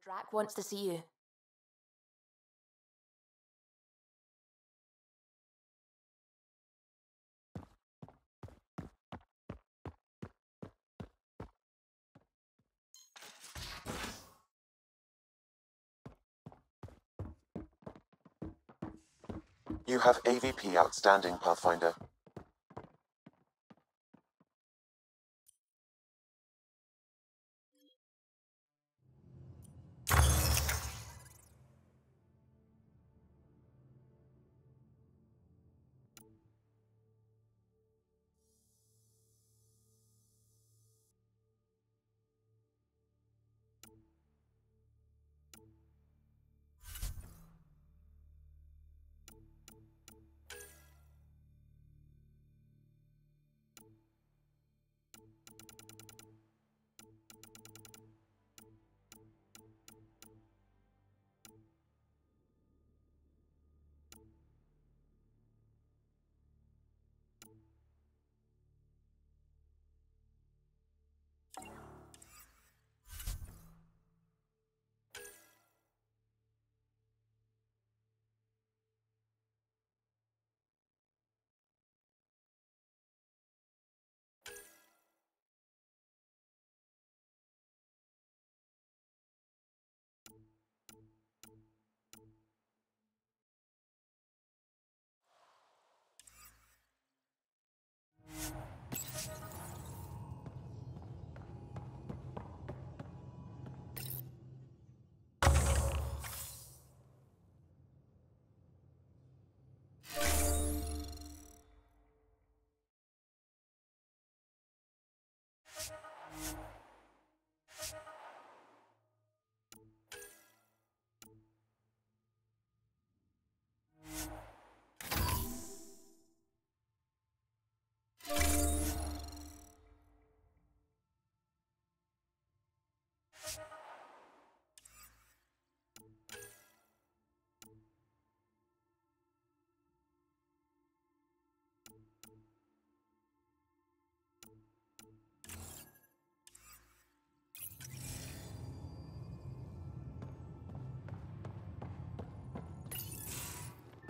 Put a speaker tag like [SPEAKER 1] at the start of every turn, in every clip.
[SPEAKER 1] Drac wants to see you.
[SPEAKER 2] You have AVP outstanding, Pathfinder.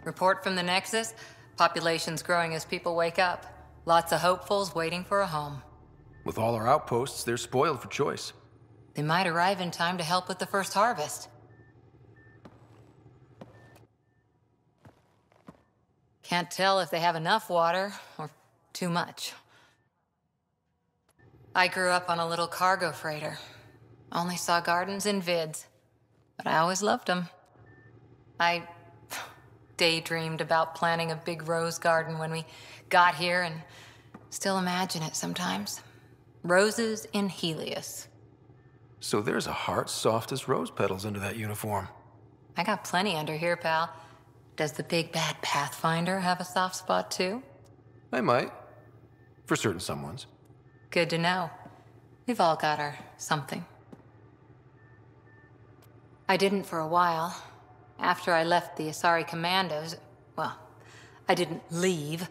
[SPEAKER 3] Report from the Nexus. Population's growing as people wake up. Lots of hopefuls waiting for a home.
[SPEAKER 4] With all our outposts, they're spoiled for choice.
[SPEAKER 3] They might arrive in time to help with the first harvest. Can't tell if they have enough water or too much. I grew up on a little cargo freighter. Only saw gardens in vids, but I always loved them. I daydreamed about planting a big rose garden when we got here and still imagine it sometimes. Roses in Helios.
[SPEAKER 4] So there's a heart soft as rose petals under that uniform.
[SPEAKER 3] I got plenty under here, pal. Does the big bad Pathfinder have a soft spot too?
[SPEAKER 4] I might. For certain someones.
[SPEAKER 3] Good to know. We've all got our something. I didn't for a while. After I left the Asari Commandos, well, I didn't leave.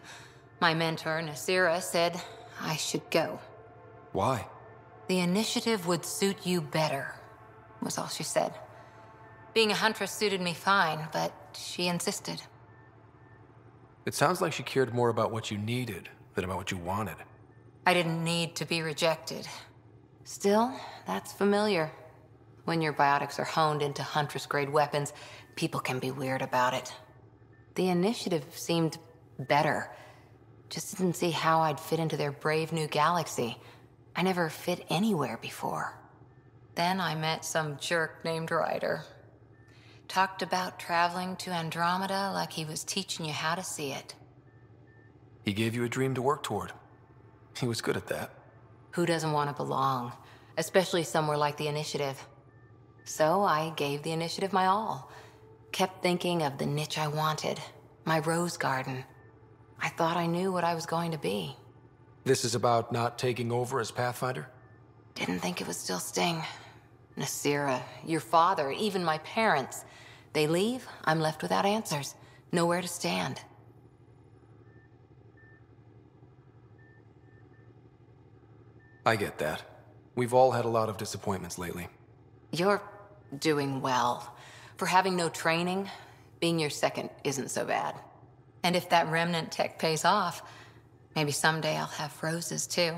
[SPEAKER 3] My mentor, Nasira, said I should go.
[SPEAKER 4] Why?
[SPEAKER 3] The initiative would suit you better, was all she said. Being a huntress suited me fine, but she insisted.
[SPEAKER 4] It sounds like she cared more about what you needed than about what you wanted.
[SPEAKER 3] I didn't need to be rejected. Still, that's familiar. When your biotics are honed into huntress-grade weapons, people can be weird about it. The initiative seemed better. Just didn't see how I'd fit into their brave new galaxy. I never fit anywhere before. Then I met some jerk named Ryder. Talked about traveling to Andromeda like he was teaching you how to see it.
[SPEAKER 4] He gave you a dream to work toward. He was good at that.
[SPEAKER 3] Who doesn't want to belong? Especially somewhere like the Initiative. So I gave the Initiative my all. Kept thinking of the niche I wanted. My rose garden. I thought I knew what I was going to be.
[SPEAKER 4] This is about not taking over as Pathfinder?
[SPEAKER 3] Didn't think it would still sting. Nasira, your father, even my parents. They leave, I'm left without answers. Nowhere to stand.
[SPEAKER 4] I get that. We've all had a lot of disappointments lately.
[SPEAKER 3] You're doing well. For having no training, being your second isn't so bad. And if that remnant tech pays off, maybe someday I'll have roses too.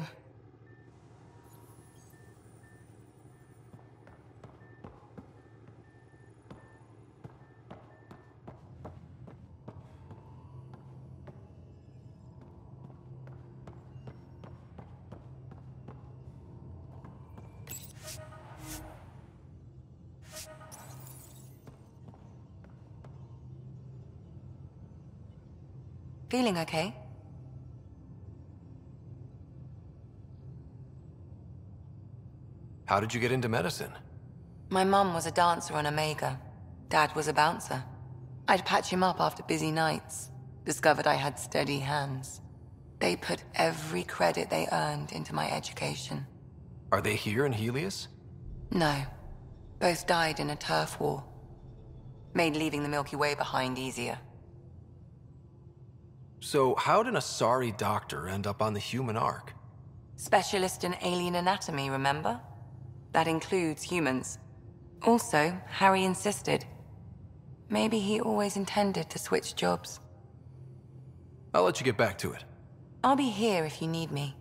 [SPEAKER 3] Feeling okay?
[SPEAKER 4] How did you get into medicine?
[SPEAKER 3] My mum was a dancer on Omega. Dad was a bouncer. I'd patch him up after busy nights. Discovered I had steady hands. They put every credit they earned into my education.
[SPEAKER 4] Are they here in Helios?
[SPEAKER 3] No. Both died in a turf war. Made leaving the Milky Way behind easier.
[SPEAKER 4] So how did a sorry doctor end up on the human ark?
[SPEAKER 3] Specialist in alien anatomy, remember? That includes humans. Also, Harry insisted. Maybe he always intended to switch jobs.
[SPEAKER 4] I'll let you get back to it.
[SPEAKER 3] I'll be here if you need me.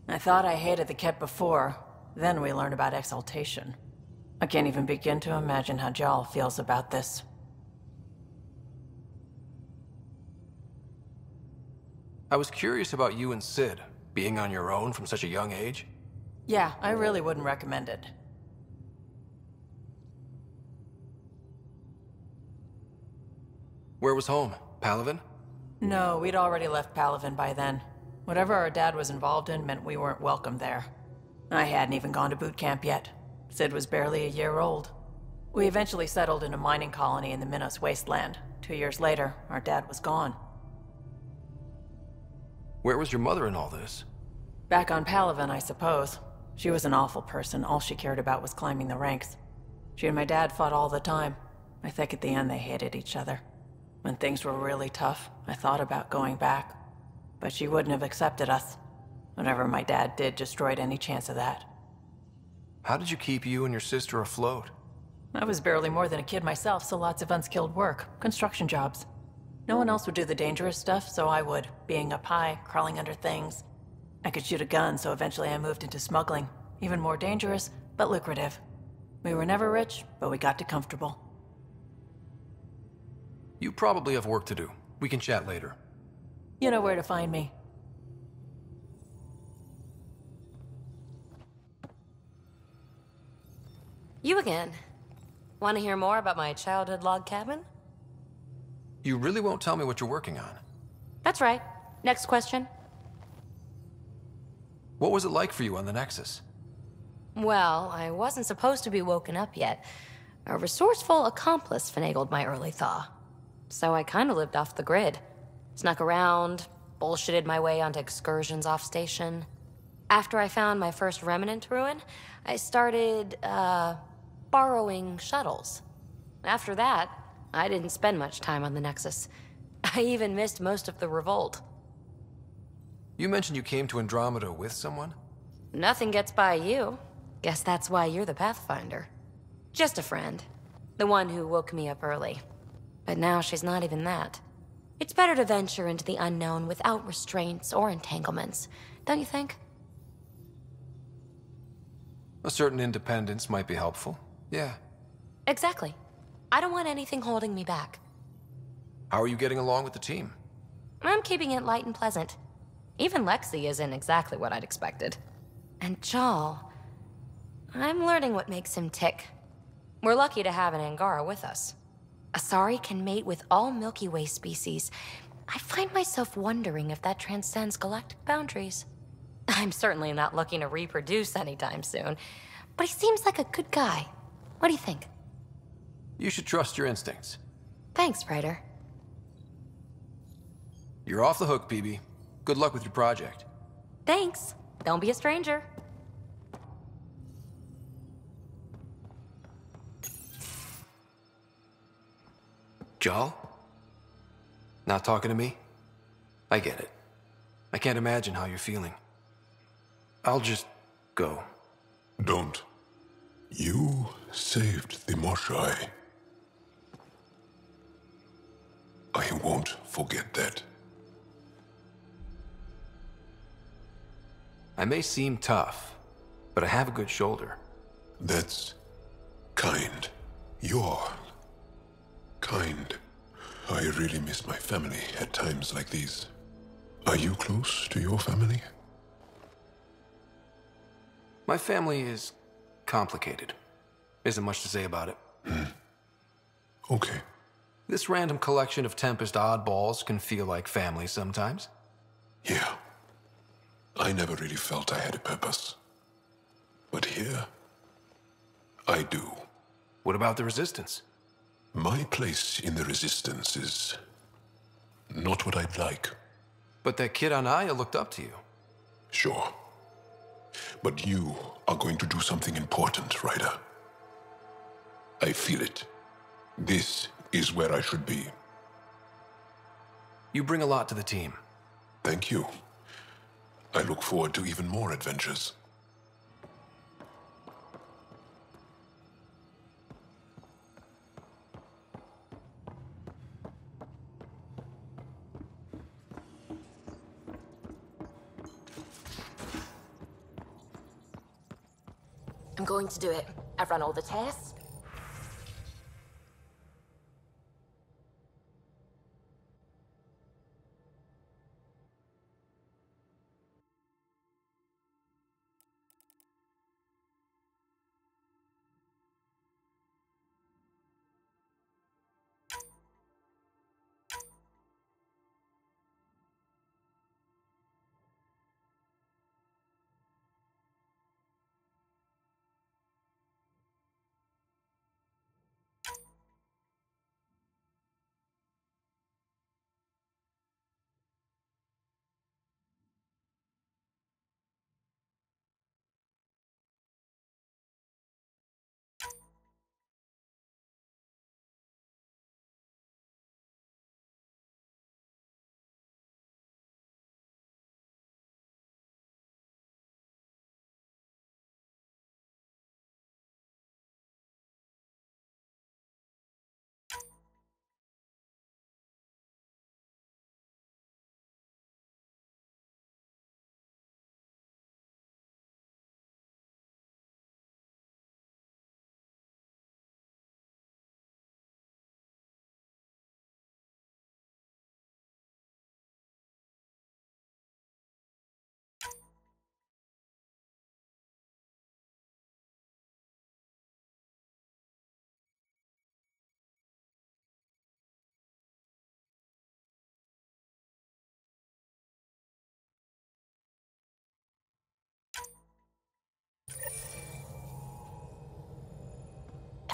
[SPEAKER 1] I thought I hated the Ket before. Then we learned about exaltation. I can't even begin to imagine how Jal feels about this.
[SPEAKER 4] I was curious about you and Sid, being on your own from such a young age.
[SPEAKER 1] Yeah, I really wouldn't recommend it.
[SPEAKER 4] Where was home? Palaven?
[SPEAKER 1] No, we'd already left Palaven by then. Whatever our dad was involved in meant we weren't welcome there. I hadn't even gone to boot camp yet. Sid was barely a year old. We eventually settled in a mining colony in the Minos wasteland. 2 years later, our dad was gone.
[SPEAKER 4] Where was your mother in all this?
[SPEAKER 1] Back on Palaven, I suppose. She was an awful person. All she cared about was climbing the ranks. She and my dad fought all the time. I think at the end they hated each other. When things were really tough, I thought about going back. But she wouldn't have accepted us. Whatever my dad did destroyed any chance of that.
[SPEAKER 4] How did you keep you and your sister afloat?
[SPEAKER 1] I was barely more than a kid myself, so lots of unskilled work. Construction jobs. No one else would do the dangerous stuff, so I would. Being up high, crawling under things. I could shoot a gun, so eventually I moved into smuggling. Even more dangerous, but lucrative. We were never rich, but we got to comfortable.
[SPEAKER 4] You probably have work to do. We can chat later.
[SPEAKER 1] You know where to find me.
[SPEAKER 5] You again. Want to hear more about my childhood log cabin?
[SPEAKER 4] You really won't tell me what you're working on?
[SPEAKER 5] That's right. Next question.
[SPEAKER 4] What was it like for you on the Nexus?
[SPEAKER 5] Well, I wasn't supposed to be woken up yet. A resourceful accomplice finagled my early thaw. So I kind of lived off the grid. Snuck around, bullshitted my way onto excursions off station. After I found my first remnant ruin, I started, borrowing shuttles. After that, I didn't spend much time on the Nexus. I even missed most of the revolt.
[SPEAKER 4] You mentioned you came to Andromeda with someone?
[SPEAKER 5] Nothing gets by you. Guess that's why you're the Pathfinder. Just a friend. The one who woke me up early. But now she's not even that. It's better to venture into the unknown without restraints or entanglements, don't you think?
[SPEAKER 4] A certain independence might be helpful. Yeah.
[SPEAKER 5] Exactly. I don't want anything holding me back.
[SPEAKER 4] How are you getting along with the team?
[SPEAKER 5] I'm keeping it light and pleasant. Even Lexi isn't exactly what I'd expected. And Jal, I'm learning what makes him tick. We're lucky to have an Angara with us. Asari can mate with all Milky Way species. I find myself wondering if that transcends galactic boundaries. I'm certainly not looking to reproduce anytime soon, but he seems like a good guy. What do you think?
[SPEAKER 4] You should trust your instincts.
[SPEAKER 5] Thanks, Ryder.
[SPEAKER 4] You're off the hook, PB. Good luck with your project.
[SPEAKER 5] Thanks. Don't be a stranger.
[SPEAKER 4] Jal? Not talking to me? I get it. I can't imagine how you're feeling. I'll just go.
[SPEAKER 6] Don't. You saved the Moshai. I won't forget that.
[SPEAKER 4] I may seem tough, but I have a good shoulder.
[SPEAKER 6] That's kind. You're kind. I really miss my family at times like these. Are you close to your family?
[SPEAKER 4] My family is complicated. Isn't much to say about it.
[SPEAKER 6] Okay.
[SPEAKER 4] This random collection of Tempest oddballs can feel like family sometimes.
[SPEAKER 6] Yeah. I never really felt I had a purpose. But here, I do.
[SPEAKER 4] What about the Resistance?
[SPEAKER 6] My place in the Resistance is not what I'd like.
[SPEAKER 4] But that kid on Aya looked up to you.
[SPEAKER 6] Sure. But you are going to do something important, Ryder. I feel it. This is where I should be.
[SPEAKER 4] You bring a lot to the team.
[SPEAKER 6] Thank you. I look forward to even more adventures.
[SPEAKER 5] I'm going to do it. I've run all the tests.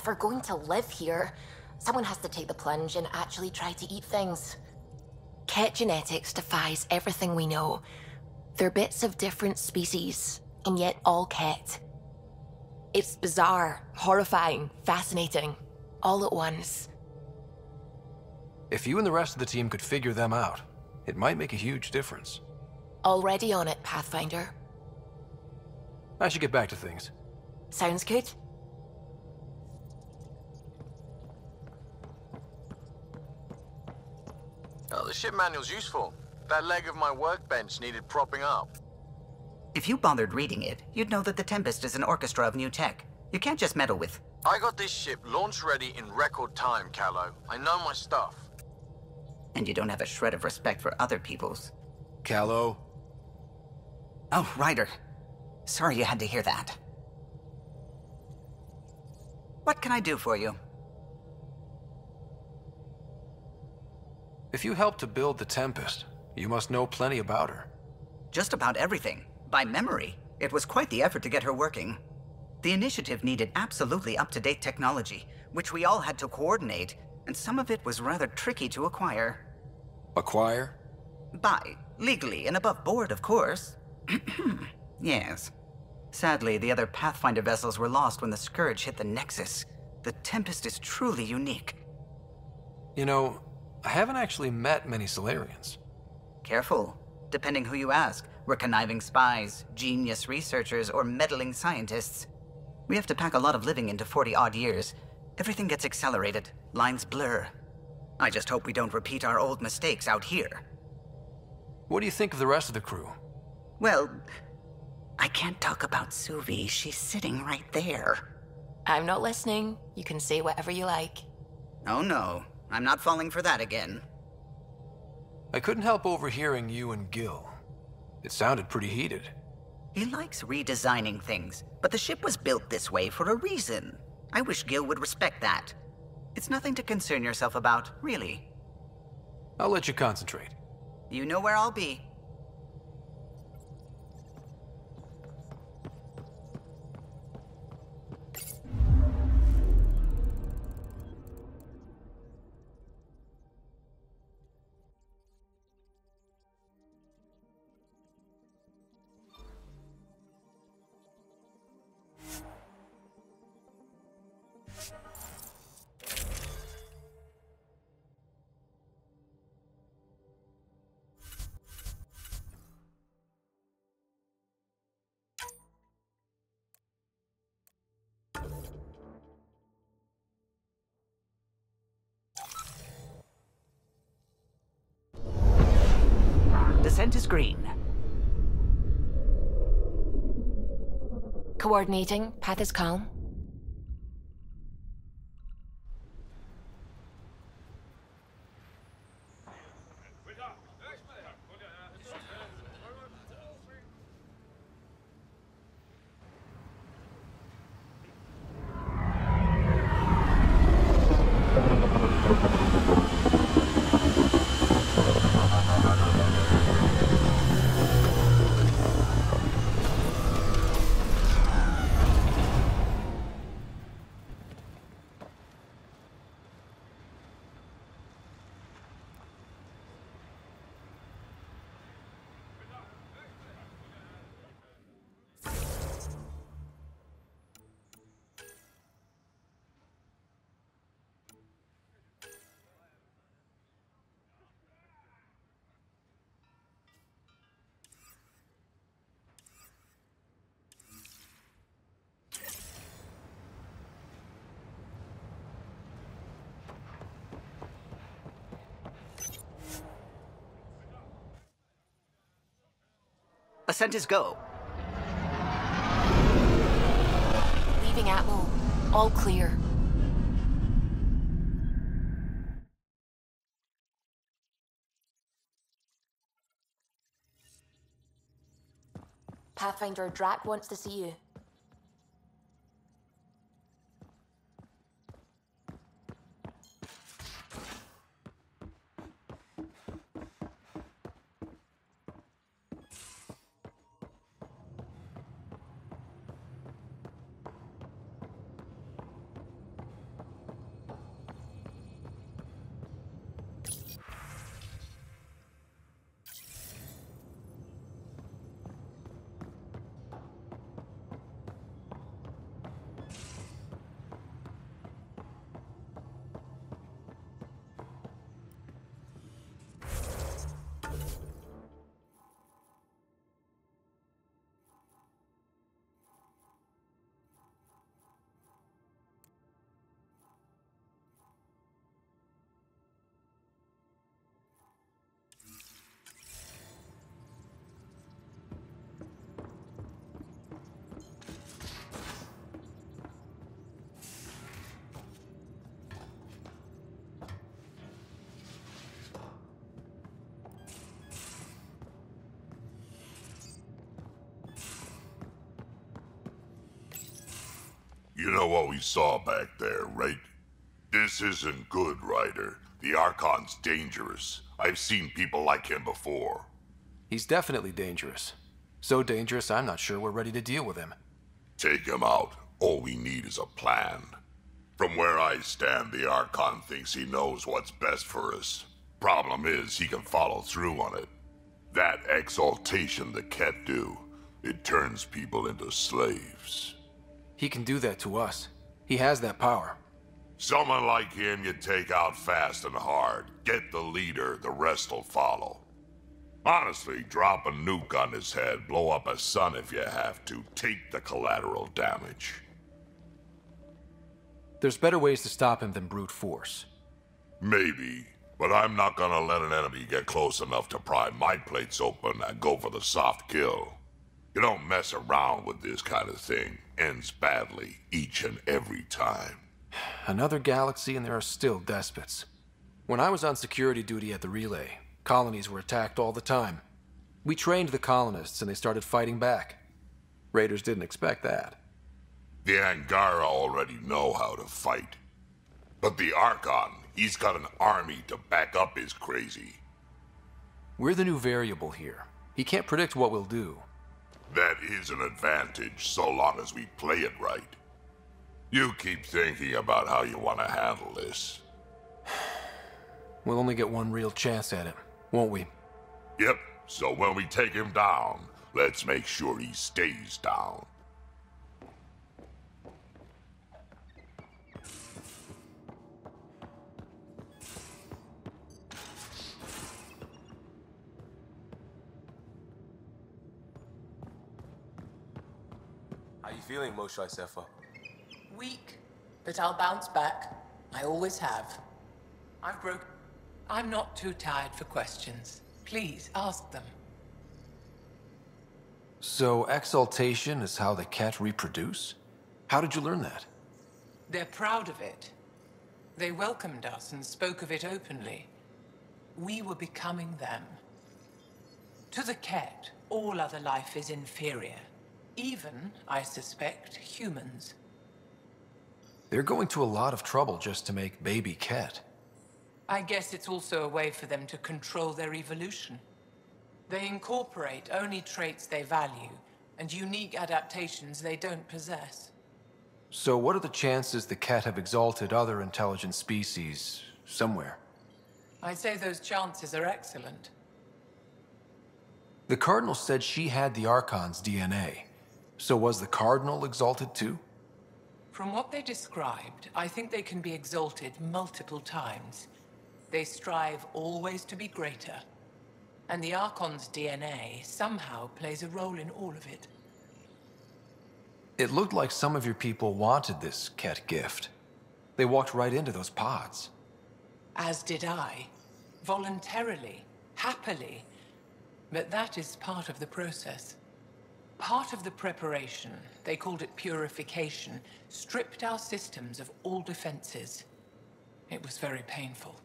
[SPEAKER 7] we're going to live here, someone has to take the plunge and actually try to eat things. Ket genetics defies everything we know. They're bits of different species, and yet all Ket. It's bizarre, horrifying, fascinating, all at once.
[SPEAKER 4] If you and the rest of the team could figure them out, it might make a huge difference.
[SPEAKER 7] Already on it, Pathfinder.
[SPEAKER 4] I should get back to things.
[SPEAKER 7] Sounds good.
[SPEAKER 8] Oh, the ship manual's useful. That leg of my workbench needed propping up.
[SPEAKER 9] If you bothered reading it, you'd know that the Tempest is an orchestra of new tech. You can't just meddle with...
[SPEAKER 8] I got this ship launch ready in record time, Callow. I know my stuff.
[SPEAKER 9] And you don't have a shred of respect for other people's.
[SPEAKER 4] Callow?
[SPEAKER 9] Oh, Ryder. Sorry you had to hear that. What can I do for you?
[SPEAKER 4] If you helped to build the Tempest, you must know plenty about her.
[SPEAKER 9] Just about everything. By memory. It was quite the effort to get her working. The initiative needed absolutely up-to-date technology, which we all had to coordinate, and some of it was rather tricky to acquire.
[SPEAKER 4] Acquire?
[SPEAKER 9] Buy. Legally and above board, of course. Yes. Sadly, the other Pathfinder vessels were lost when the Scourge hit the Nexus. The Tempest is truly unique.
[SPEAKER 4] You know, I haven't actually met many Solarians.
[SPEAKER 9] Careful. Depending who you ask, we're conniving spies, genius researchers, or meddling scientists. We have to pack a lot of living into 40-odd years. Everything gets accelerated. Lines blur. I just hope we don't repeat our old mistakes out here.
[SPEAKER 4] What do you think of the rest of the crew?
[SPEAKER 9] Well, I can't talk about Suvi. She's sitting right there.
[SPEAKER 7] I'm not listening. You can say whatever you like.
[SPEAKER 9] Oh no, I'm not falling for that again.
[SPEAKER 4] I couldn't help overhearing you and Gil. It sounded pretty heated.
[SPEAKER 9] He likes redesigning things, but the ship was built this way for a reason. I wish Gil would respect that. It's nothing to concern yourself about, really.
[SPEAKER 4] I'll let you concentrate.
[SPEAKER 9] You know where I'll be. Descent is green.
[SPEAKER 7] Coordinating. Path is calm.
[SPEAKER 9] Ascent is go.
[SPEAKER 7] Leaving Atmo. All clear. Pathfinder, Drac wants to see you.
[SPEAKER 10] You know what we saw back there, right? This isn't good, Ryder. The Archon's dangerous. I've seen people like him before.
[SPEAKER 4] He's definitely dangerous. So dangerous, I'm not sure we're ready to deal with him.
[SPEAKER 10] Take him out. All we need is a plan. From where I stand, the Archon thinks he knows what's best for us. Problem is, he can follow through on it. That exaltation the Ket do, it turns people into slaves.
[SPEAKER 4] He can do that to us. He has that power.
[SPEAKER 10] Someone like him you take out fast and hard. Get the leader, the rest will follow. Honestly, drop a nuke on his head, blow up a sun if you have to. Take the collateral damage.
[SPEAKER 4] There's better ways to stop him than brute force.
[SPEAKER 10] Maybe, but I'm not gonna let an enemy get close enough to pry my plates open and go for the soft kill. You don't mess around with this kind of thing. Ends badly, each and every time.
[SPEAKER 4] Another galaxy and there are still despots. When I was on security duty at the relay, colonies were attacked all the time. We trained the colonists and they started fighting back. Raiders didn't expect that.
[SPEAKER 10] The Angara already know how to fight. But the Archon, he's got an army to back up his crazy.
[SPEAKER 4] We're the new variable here. He can't predict what we'll do.
[SPEAKER 10] That is an advantage, so long as we play it right. You keep thinking about how you want to handle this.
[SPEAKER 4] We'll only get one real chance at it, won't we?
[SPEAKER 10] Yep, so when we take him down, let's make sure he stays down.
[SPEAKER 11] How you feeling, Moshe Sefa?
[SPEAKER 1] Weak, but I'll bounce back. I always have. I'm not too tired for questions. Please, ask them.
[SPEAKER 4] So, exaltation is how the Ket reproduce? How did you learn that?
[SPEAKER 1] They're proud of it. They welcomed us and spoke of it openly. We were becoming them. To the Ket, all other life is inferior. Even, I suspect, humans.
[SPEAKER 4] They're going to a lot of trouble just to make baby Ket.
[SPEAKER 1] I guess it's also a way for them to control their evolution. They incorporate only traits they value, and unique adaptations they don't possess.
[SPEAKER 4] So what are the chances the Ket have exalted other intelligent species somewhere?
[SPEAKER 1] I'd say those chances are excellent.
[SPEAKER 4] The Cardinal said she had the Archon's DNA. So was the Cardinal exalted too?
[SPEAKER 1] From what they described, I think they can be exalted multiple times. They strive always to be greater. And the Archon's DNA somehow plays a role in all of it.
[SPEAKER 4] It looked like some of your people wanted this Ket gift. They walked right into those pods.
[SPEAKER 1] As did I. Voluntarily. Happily. But that is part of the process. Part of the preparation, they called it purification, stripped our systems of all defenses. It was very painful.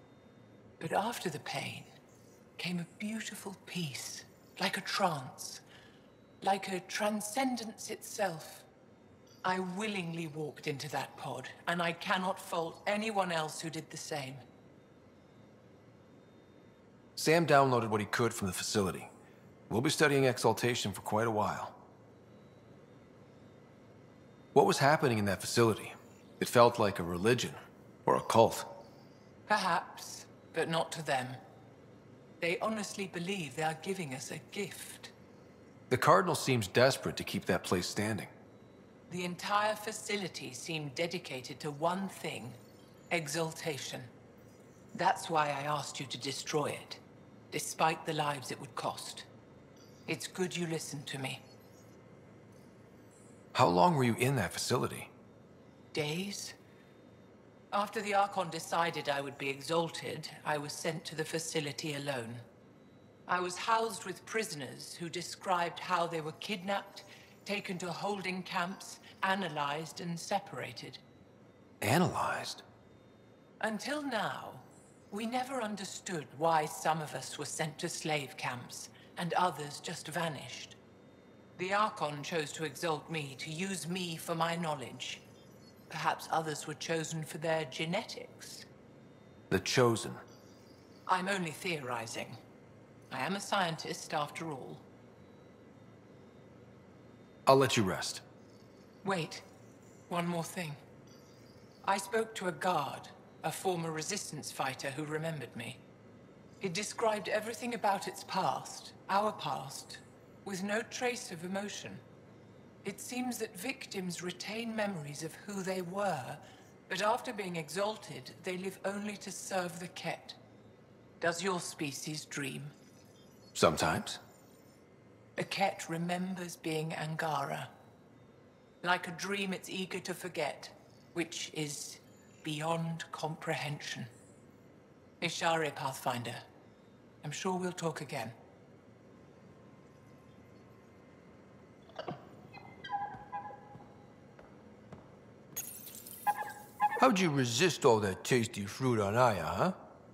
[SPEAKER 1] But after the pain came a beautiful peace, like a trance, like a transcendence itself. I willingly walked into that pod, and I cannot fault anyone else who did the same.
[SPEAKER 4] Sam downloaded what he could from the facility. We'll be studying exaltation for quite a while. What was happening in that facility? It felt like a religion, or a cult.
[SPEAKER 1] Perhaps, but not to them. They honestly believe they are giving us a gift.
[SPEAKER 4] The Cardinal seems desperate to keep that place standing.
[SPEAKER 1] The entire facility seemed dedicated to one thing, exaltation. That's why I asked you to destroy it, despite the lives it would cost. It's good you listened to me.
[SPEAKER 4] How long were you in that facility?
[SPEAKER 1] Days? After the Archon decided I would be exalted, I was sent to the facility alone. I was housed with prisoners who described how they were kidnapped, taken to holding camps, analyzed and separated.
[SPEAKER 4] Analyzed?
[SPEAKER 1] Until now, we never understood why some of us were sent to slave camps and others just vanished. The Archon chose to exalt me, to use me for my knowledge.
[SPEAKER 12] Perhaps others were chosen for their genetics.
[SPEAKER 4] The Chosen.
[SPEAKER 12] I'm only theorizing. I am a scientist, after all.
[SPEAKER 4] I'll let you rest.
[SPEAKER 12] Wait. One more thing. I spoke to a guard, a former resistance fighter who remembered me. It described everything about its past, our past, with no trace of emotion. It seems that victims retain memories of who they were, but after being exalted, they live only to serve the Ket. Does your species dream?
[SPEAKER 4] Sometimes.
[SPEAKER 12] A Ket remembers being Angara. Like a dream it's eager to forget, which is beyond comprehension. Ishari, Pathfinder. I'm sure we'll talk again.
[SPEAKER 4] How'd you resist all that tasty fruit on Aya, huh?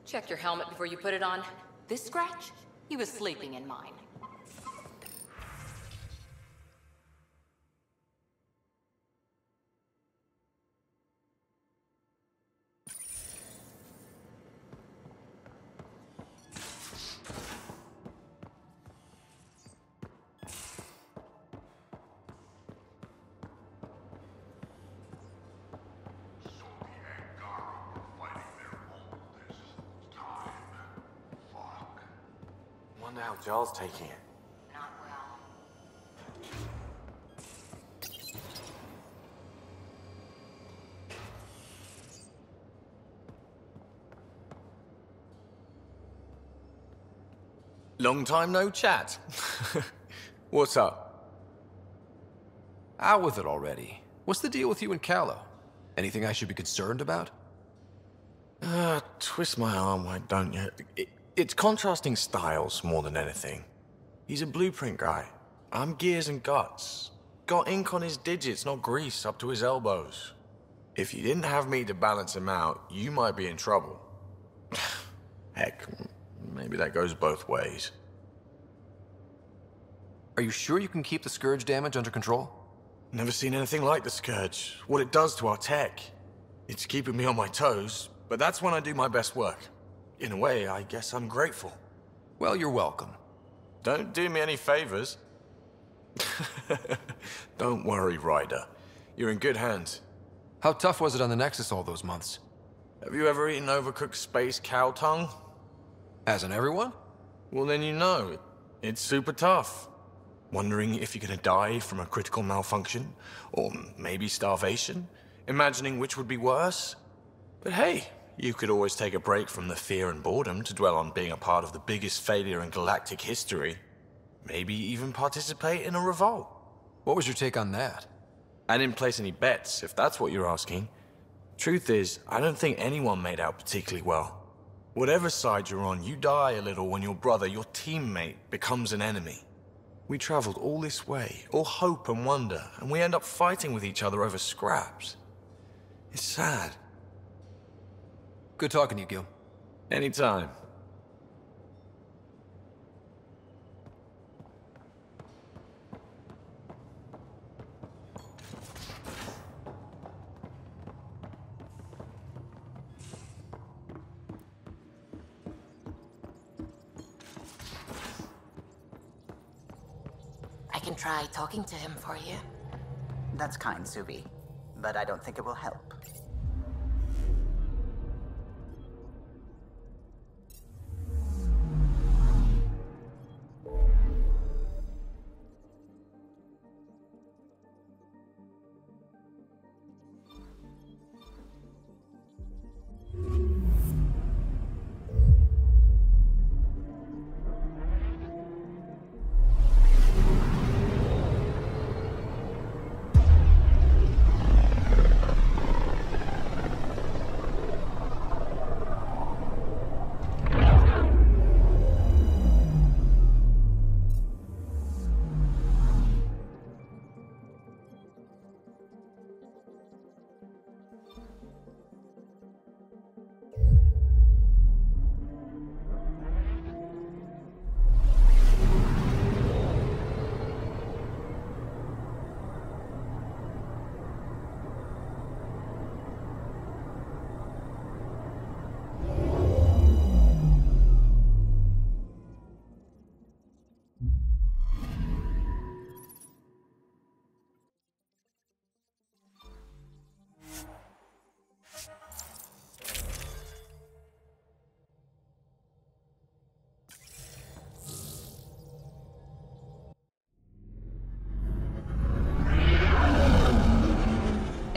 [SPEAKER 3] Check your helmet before you put it on. This scratch? He was sleeping in mine.
[SPEAKER 11] Wonder how Jarl's taking it.
[SPEAKER 3] Not well.
[SPEAKER 13] Long time no chat. What's up?
[SPEAKER 4] Out with it already. What's the deal with you and Callow? Anything I should be concerned about?
[SPEAKER 13] Twist my arm, why don't you? It's contrasting styles more than anything. He's a blueprint guy. I'm gears and guts. Got ink on his digits, not grease up to his elbows. If you didn't have me to balance him out, you might be in trouble. Heck, maybe that goes both ways.
[SPEAKER 4] Are you sure you can keep the Scourge damage under control?
[SPEAKER 13] Never seen anything like the Scourge. What it does to our tech. It's keeping me on my toes, but that's when I do my best work. In a way, I guess I'm grateful.
[SPEAKER 4] Well, you're welcome.
[SPEAKER 13] Don't do me any favors. Don't worry, Ryder. You're in good hands.
[SPEAKER 4] How tough was it on the Nexus all those months?
[SPEAKER 13] Have you ever eaten overcooked space cow tongue?
[SPEAKER 4] Hasn't everyone?
[SPEAKER 13] Well, then you know. It's super tough. Wondering if you're gonna die from a critical malfunction? Or maybe starvation? Imagining which would be worse? But hey, you could always take a break from the fear and boredom to dwell on being a part of the biggest failure in galactic history. Maybe even participate in a revolt.
[SPEAKER 4] What was your take on that?
[SPEAKER 13] I didn't place any bets, if that's what you're asking. Truth is, I don't think anyone made out particularly well. Whatever side you're on, you die a little when your brother, your teammate, becomes an enemy. We traveled all this way, all hope and wonder, and we end up fighting with each other over scraps. It's sad.
[SPEAKER 4] Good talking to you, Gil.
[SPEAKER 13] Anytime.
[SPEAKER 7] I can try talking to him for you.
[SPEAKER 9] That's kind, Subi, but I don't think it will help.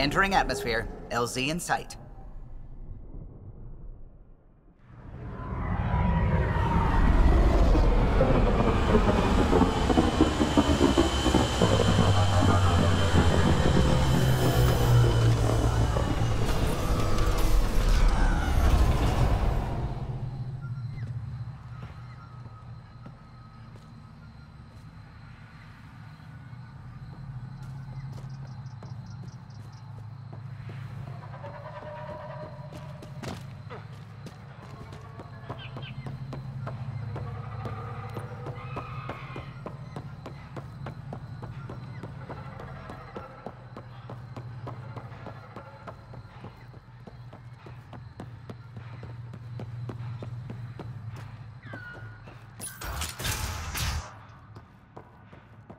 [SPEAKER 9] Entering atmosphere. LZ in sight.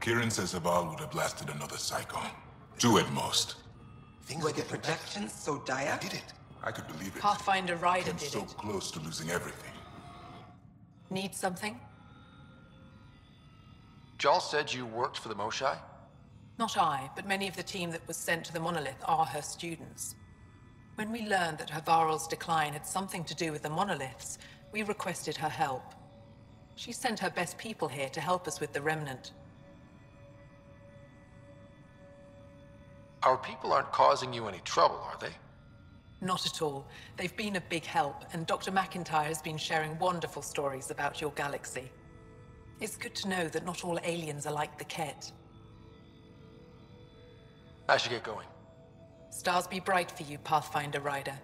[SPEAKER 6] Kieran says Aval would have blasted another cycle. 2 at most.
[SPEAKER 14] Were the projections so dire?
[SPEAKER 6] I did it. I could believe it.
[SPEAKER 12] Pathfinder Ryder
[SPEAKER 6] I'm
[SPEAKER 12] did
[SPEAKER 6] so
[SPEAKER 12] it.
[SPEAKER 6] close to losing everything.
[SPEAKER 12] Need something?
[SPEAKER 4] Jarl said you worked for the Moshai?
[SPEAKER 12] Not I, but many of the team that was sent to the monolith are her students. When we learned that Havarl's decline had something to do with the monoliths, we requested her help. She sent her best people here to help us with the Remnant.
[SPEAKER 4] Our people aren't causing you any trouble, are they?
[SPEAKER 12] Not at all. They've been a big help, and Dr. McIntyre has been sharing wonderful stories about your galaxy. It's good to know that not all aliens are like the Ket.
[SPEAKER 4] I should get going.
[SPEAKER 12] Stars be bright for you, Pathfinder Ryder.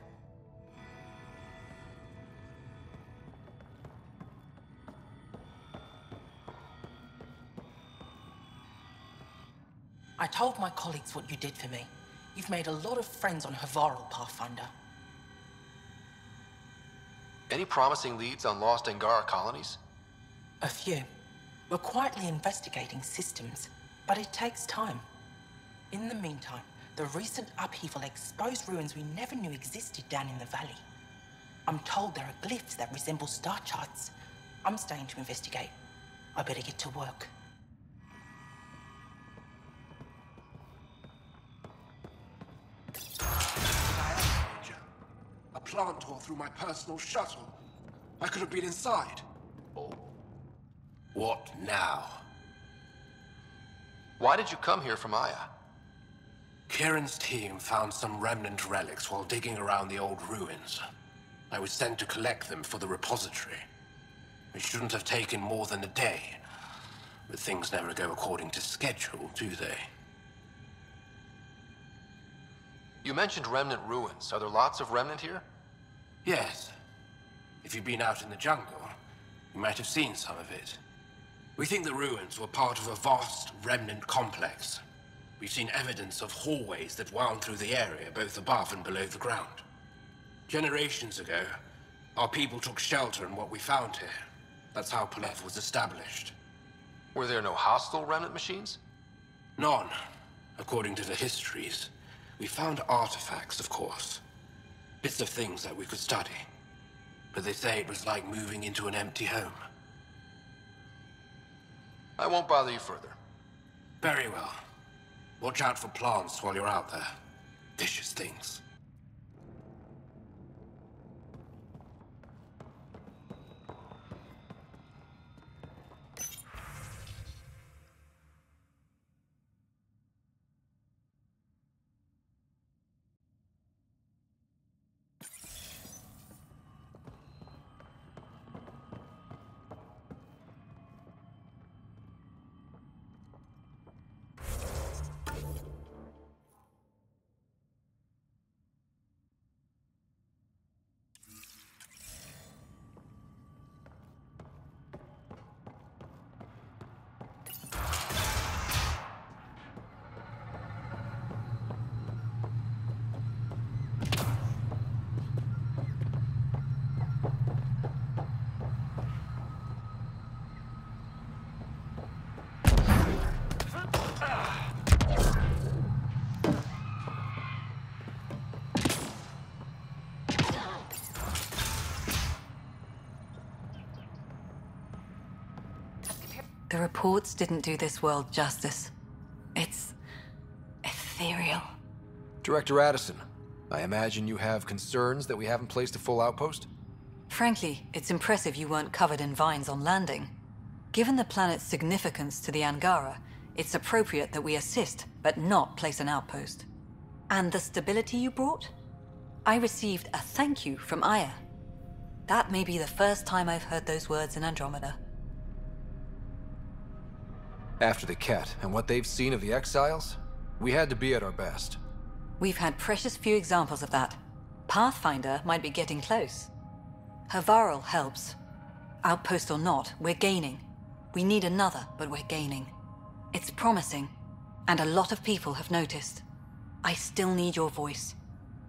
[SPEAKER 12] I told my colleagues what you did for me. You've made a lot of friends on Havarl, Pathfinder.
[SPEAKER 4] Any promising leads on lost Angara colonies?
[SPEAKER 12] A few. We're quietly investigating systems, but it takes time. In the meantime, the recent upheaval exposed ruins we never knew existed down in the valley. I'm told there are glyphs that resemble star charts. I'm staying to investigate. I better get to work.
[SPEAKER 15] A plant tore through my personal shuttle. I could have been inside.
[SPEAKER 4] Oh.
[SPEAKER 15] What now?
[SPEAKER 4] Why did you come here from Aya?
[SPEAKER 15] Kieran's team found some remnant relics while digging around the old ruins. I was sent to collect them for the repository. It shouldn't have taken more than a day. But things never go according to schedule, do they?
[SPEAKER 4] You mentioned remnant ruins. Are there lots of remnant here?
[SPEAKER 15] Yes. If you've been out in the jungle, you might have seen some of it. We think the ruins were part of a vast remnant complex. We've seen evidence of hallways that wound through the area, both above and below the ground. Generations ago, our people took shelter in what we found here. That's how Palev was established.
[SPEAKER 4] Were there no hostile remnant machines?
[SPEAKER 15] None, according to the histories. We found artifacts, of course. Bits of things that we could study. But they say it was like moving into an empty home.
[SPEAKER 4] I won't bother you further.
[SPEAKER 15] Very well. Watch out for plants while you're out there. Vicious things.
[SPEAKER 16] The reports didn't do this world justice. It's ethereal,
[SPEAKER 4] Director Addison, I imagine you have concerns that we haven't placed a full outpost?
[SPEAKER 16] Frankly, it's impressive you weren't covered in vines on landing. Given the planet's significance to the Angara, it's appropriate that we assist, but not place an outpost. And the stability you brought? I received a thank you from Aya. That may be the first time I've heard those words in Andromeda.
[SPEAKER 4] After the Ket and what they've seen of the Exiles, we had to be at our best.
[SPEAKER 16] We've had precious few examples of that. Pathfinder might be getting close. Havarl helps. Outpost or not, we're gaining. We need another, but we're gaining. It's promising, and a lot of people have noticed. I still need your voice.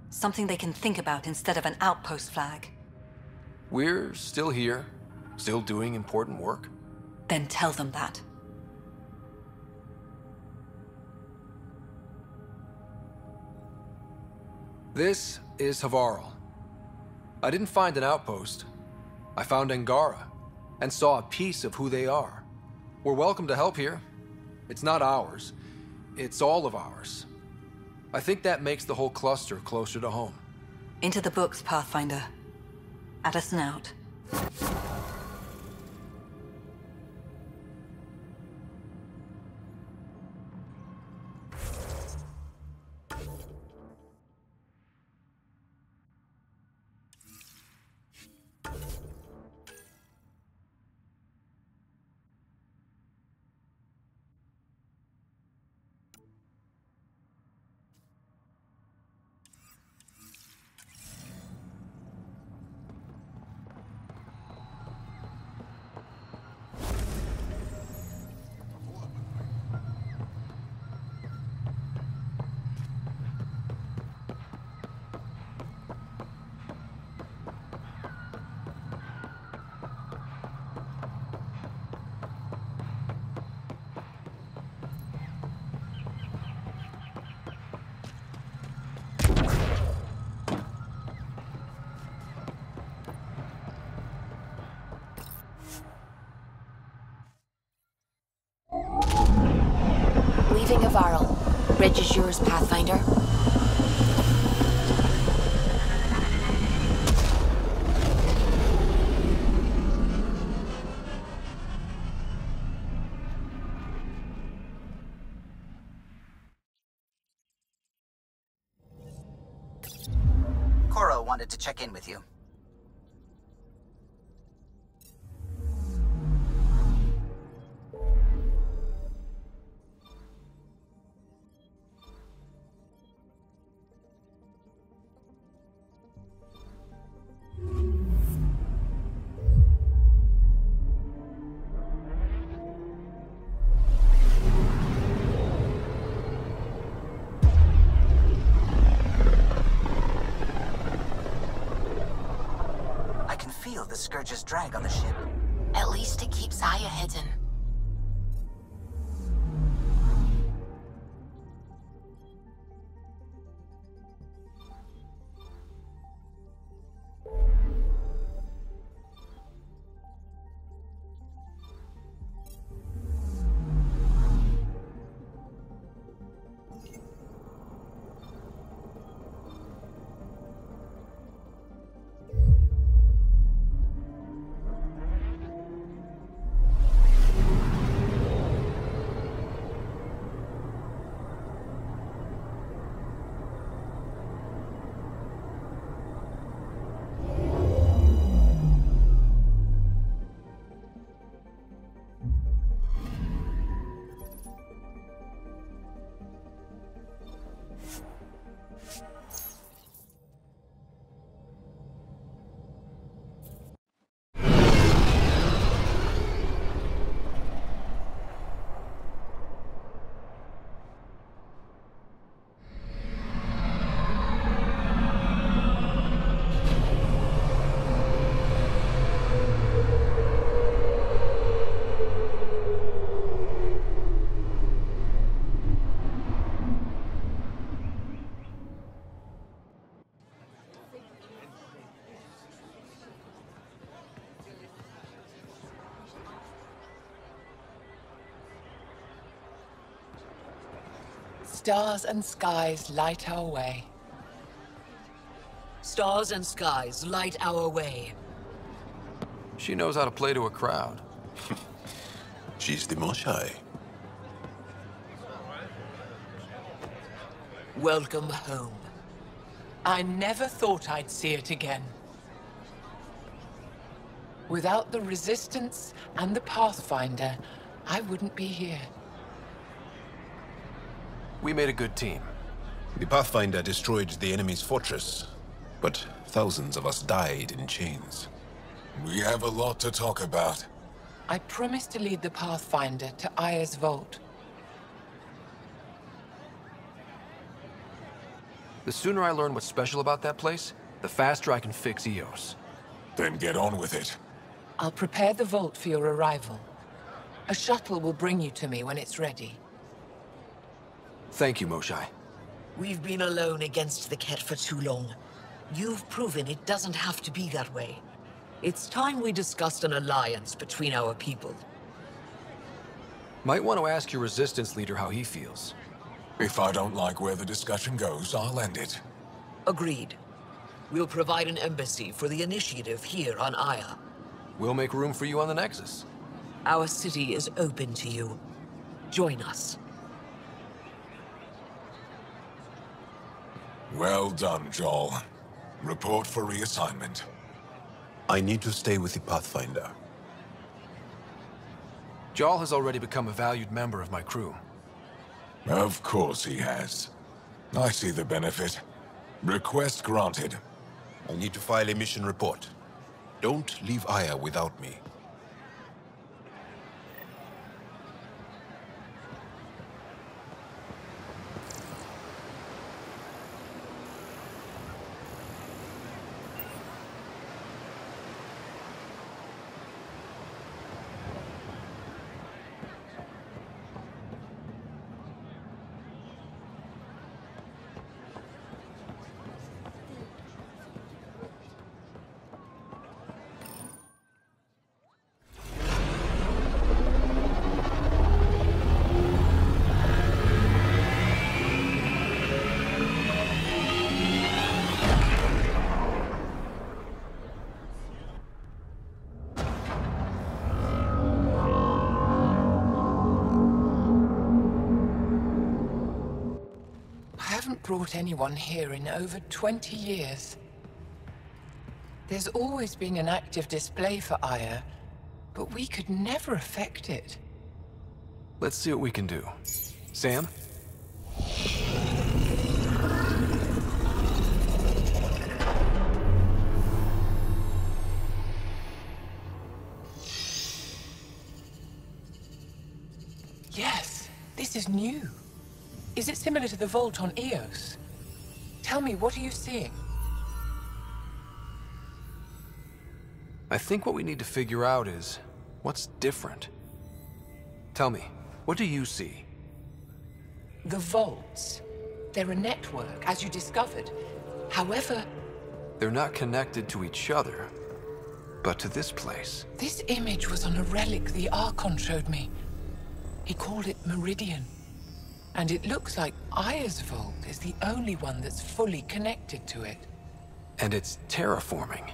[SPEAKER 16] Something they can think about instead of an outpost flag.
[SPEAKER 4] We're still here, still doing important work.
[SPEAKER 16] Then tell them that.
[SPEAKER 4] This is Havarl. I didn't find an outpost. I found Angara, and saw a piece of who they are. We're welcome to help here. It's not ours. It's all of ours. I think that makes the whole cluster closer to home.
[SPEAKER 16] Into the books, Pathfinder. Addison out.
[SPEAKER 7] Leaving Havarl. Bridge is yours, Pathfinder.
[SPEAKER 9] Coro wanted to check in with you. The Scourge's drag on the ship.
[SPEAKER 7] At least it keeps Aya hidden.
[SPEAKER 12] Stars and skies light our way.
[SPEAKER 17] Stars and skies light our way.
[SPEAKER 4] She knows how to play to a crowd.
[SPEAKER 6] She's the more shy.
[SPEAKER 17] Welcome home.
[SPEAKER 12] I never thought I'd see it again. Without the Resistance and the Pathfinder, I wouldn't be here.
[SPEAKER 4] We made a good team.
[SPEAKER 6] The Pathfinder destroyed the enemy's fortress, but thousands of us died in chains.
[SPEAKER 18] We have a lot to talk about.
[SPEAKER 12] I promised to lead the Pathfinder to Aya's vault.
[SPEAKER 4] The sooner I learn what's special about that place, the faster I can fix Eos.
[SPEAKER 18] Then get on with it.
[SPEAKER 12] I'll prepare the vault for your arrival. A shuttle will bring you to me when it's ready.
[SPEAKER 4] Thank you, Moshae.
[SPEAKER 17] We've been alone against the Ket for too long. You've proven it doesn't have to be that way. It's time we discussed an alliance between our people.
[SPEAKER 4] Might want to ask your Resistance leader how he feels.
[SPEAKER 18] If I don't like where the discussion goes, I'll end it.
[SPEAKER 17] Agreed. We'll provide an embassy for the initiative here on Aya.
[SPEAKER 4] We'll make room for you on the Nexus.
[SPEAKER 17] Our city is open to you. Join us.
[SPEAKER 18] Well done, Joel. Report for reassignment.
[SPEAKER 6] I need to stay with the Pathfinder.
[SPEAKER 4] Joel has already become a valued member of my crew.
[SPEAKER 18] Of course he has. I see the benefit. Request granted.
[SPEAKER 6] I need to file a mission report. Don't leave Aya without me.
[SPEAKER 12] Brought anyone here in over 20 years. There's always been an active display for Aya, but we could never affect it.
[SPEAKER 4] Let's see what we can do. Sam?
[SPEAKER 12] Yes, this is new. Is it similar to the vault on Eos? Tell me, what are you seeing?
[SPEAKER 4] I think what we need to figure out is, what's different? Tell me, what do you see?
[SPEAKER 12] The vaults. They're a network, as you discovered. However...
[SPEAKER 4] They're not connected to each other, but to this place.
[SPEAKER 12] This image was on a relic the Archon showed me. He called it Meridian. And it looks like Aya's vault is the only one that's fully connected to it.
[SPEAKER 4] And it's terraforming.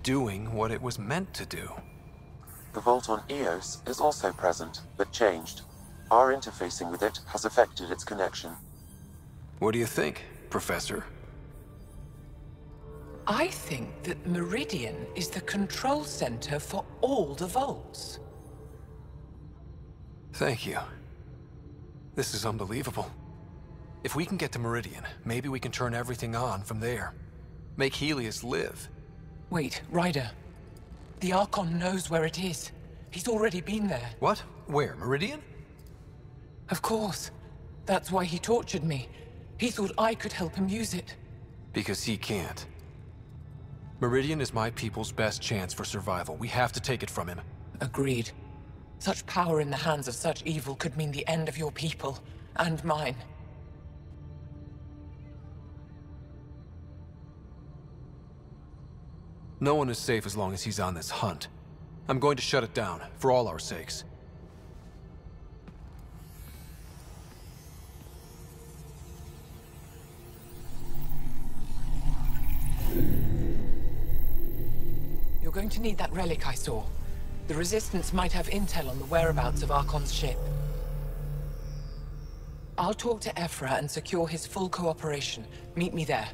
[SPEAKER 4] Doing what it was meant to do.
[SPEAKER 2] The vault on Eos is also present, but changed. Our interfacing with it has affected its connection.
[SPEAKER 4] What do you think, Professor?
[SPEAKER 12] I think that Meridian is the control center for all the vaults.
[SPEAKER 4] Thank you. This is unbelievable. If we can get to Meridian, maybe we can turn everything on from there. Make Helios live.
[SPEAKER 12] Wait, Ryder. The Archon knows where it is. He's already been there.
[SPEAKER 4] What? Where? Meridian?
[SPEAKER 12] Of course. That's why he tortured me. He thought I could help him use it.
[SPEAKER 4] Because he can't. Meridian is my people's best chance for survival. We have to take it from him.
[SPEAKER 12] Agreed. Such power in the hands of such evil could mean the end of your people, and mine.
[SPEAKER 4] No one is safe as long as he's on this hunt. I'm going to shut it down, for all our sakes.
[SPEAKER 12] going to need that relic I saw. The Resistance might have intel on the whereabouts of Archon's ship. I'll talk to Ephra and secure his full cooperation. Meet me there.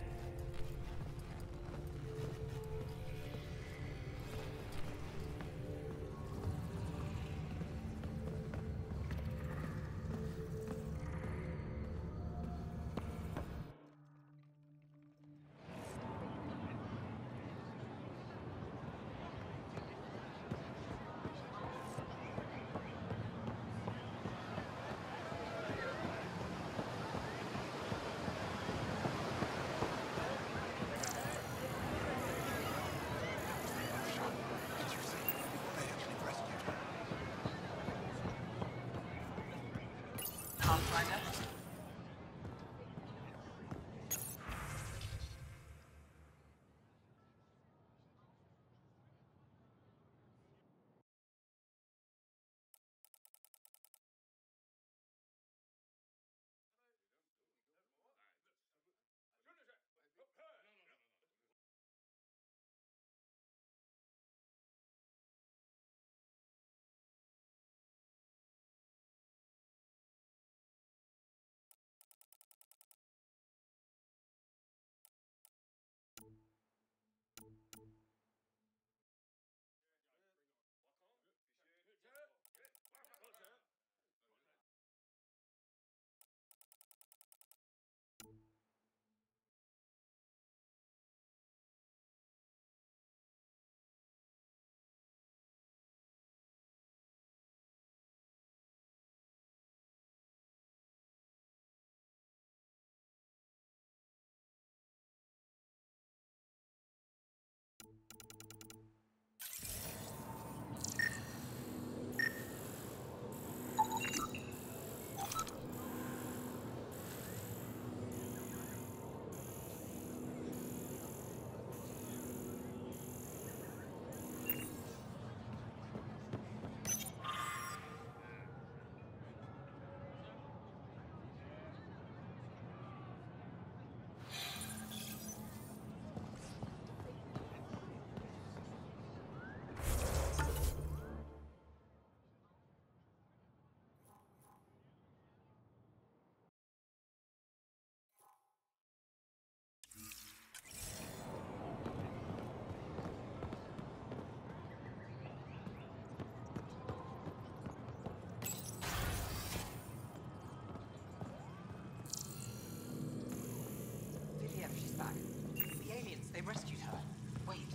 [SPEAKER 14] They rescued her. Wait,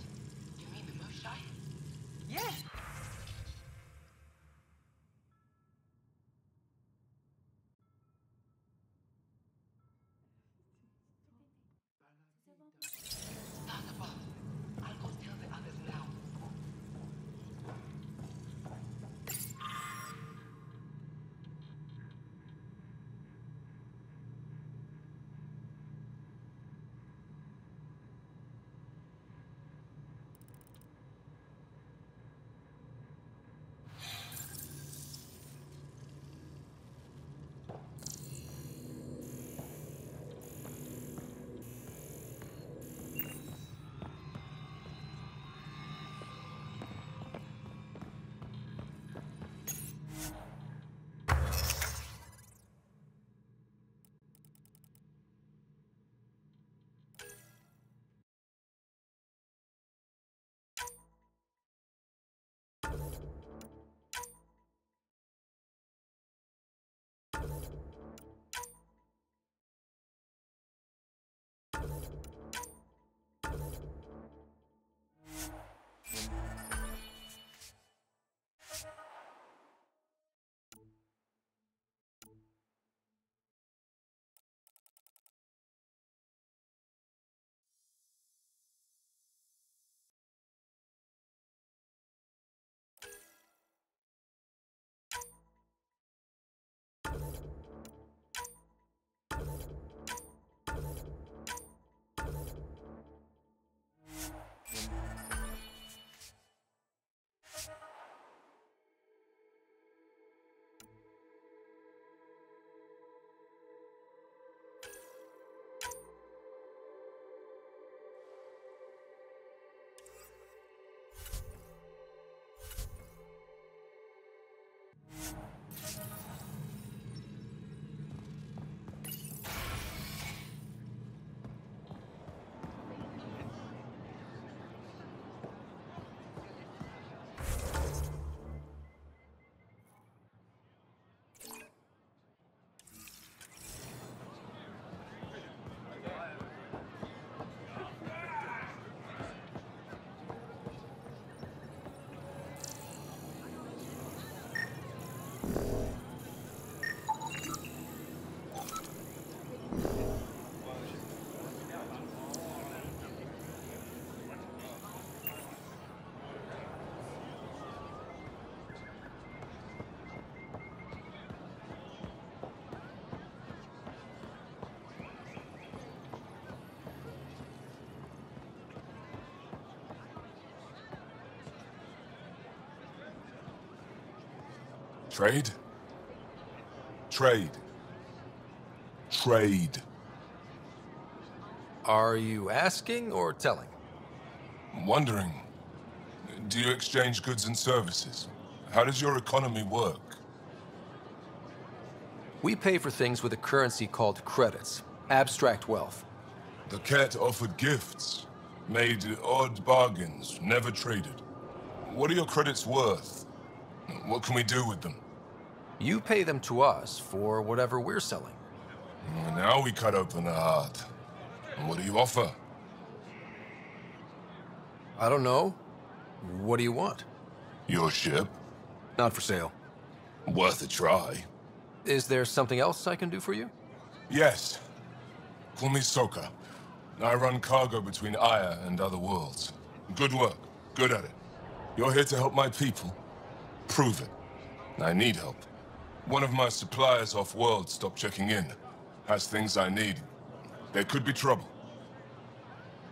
[SPEAKER 14] you mean the Moshai? Yeah! Stand above. I'll go tell the others now.
[SPEAKER 18] Trade? Trade. Trade.
[SPEAKER 4] Are you asking or telling?
[SPEAKER 18] Wondering, do you exchange goods and services? How does your economy work?
[SPEAKER 4] We pay for things with a currency called credits. Abstract wealth.
[SPEAKER 18] The Ket offered gifts, made odd bargains, never traded. What are your credits worth? What can we do with them?
[SPEAKER 4] You pay them to us for whatever we're selling.
[SPEAKER 18] Now we cut open the heart. What do you offer?
[SPEAKER 4] I don't know. What do you want?
[SPEAKER 18] Your ship?
[SPEAKER 4] Not for sale.
[SPEAKER 18] Worth a try.
[SPEAKER 4] Is there something else I can do for you?
[SPEAKER 18] Yes. Call me Soka. I run cargo between Aya and other worlds. Good work. Good at it. You're here to help my people. Prove it. I need help. One of my suppliers off-world stopped checking in. Has things I need. There could be trouble.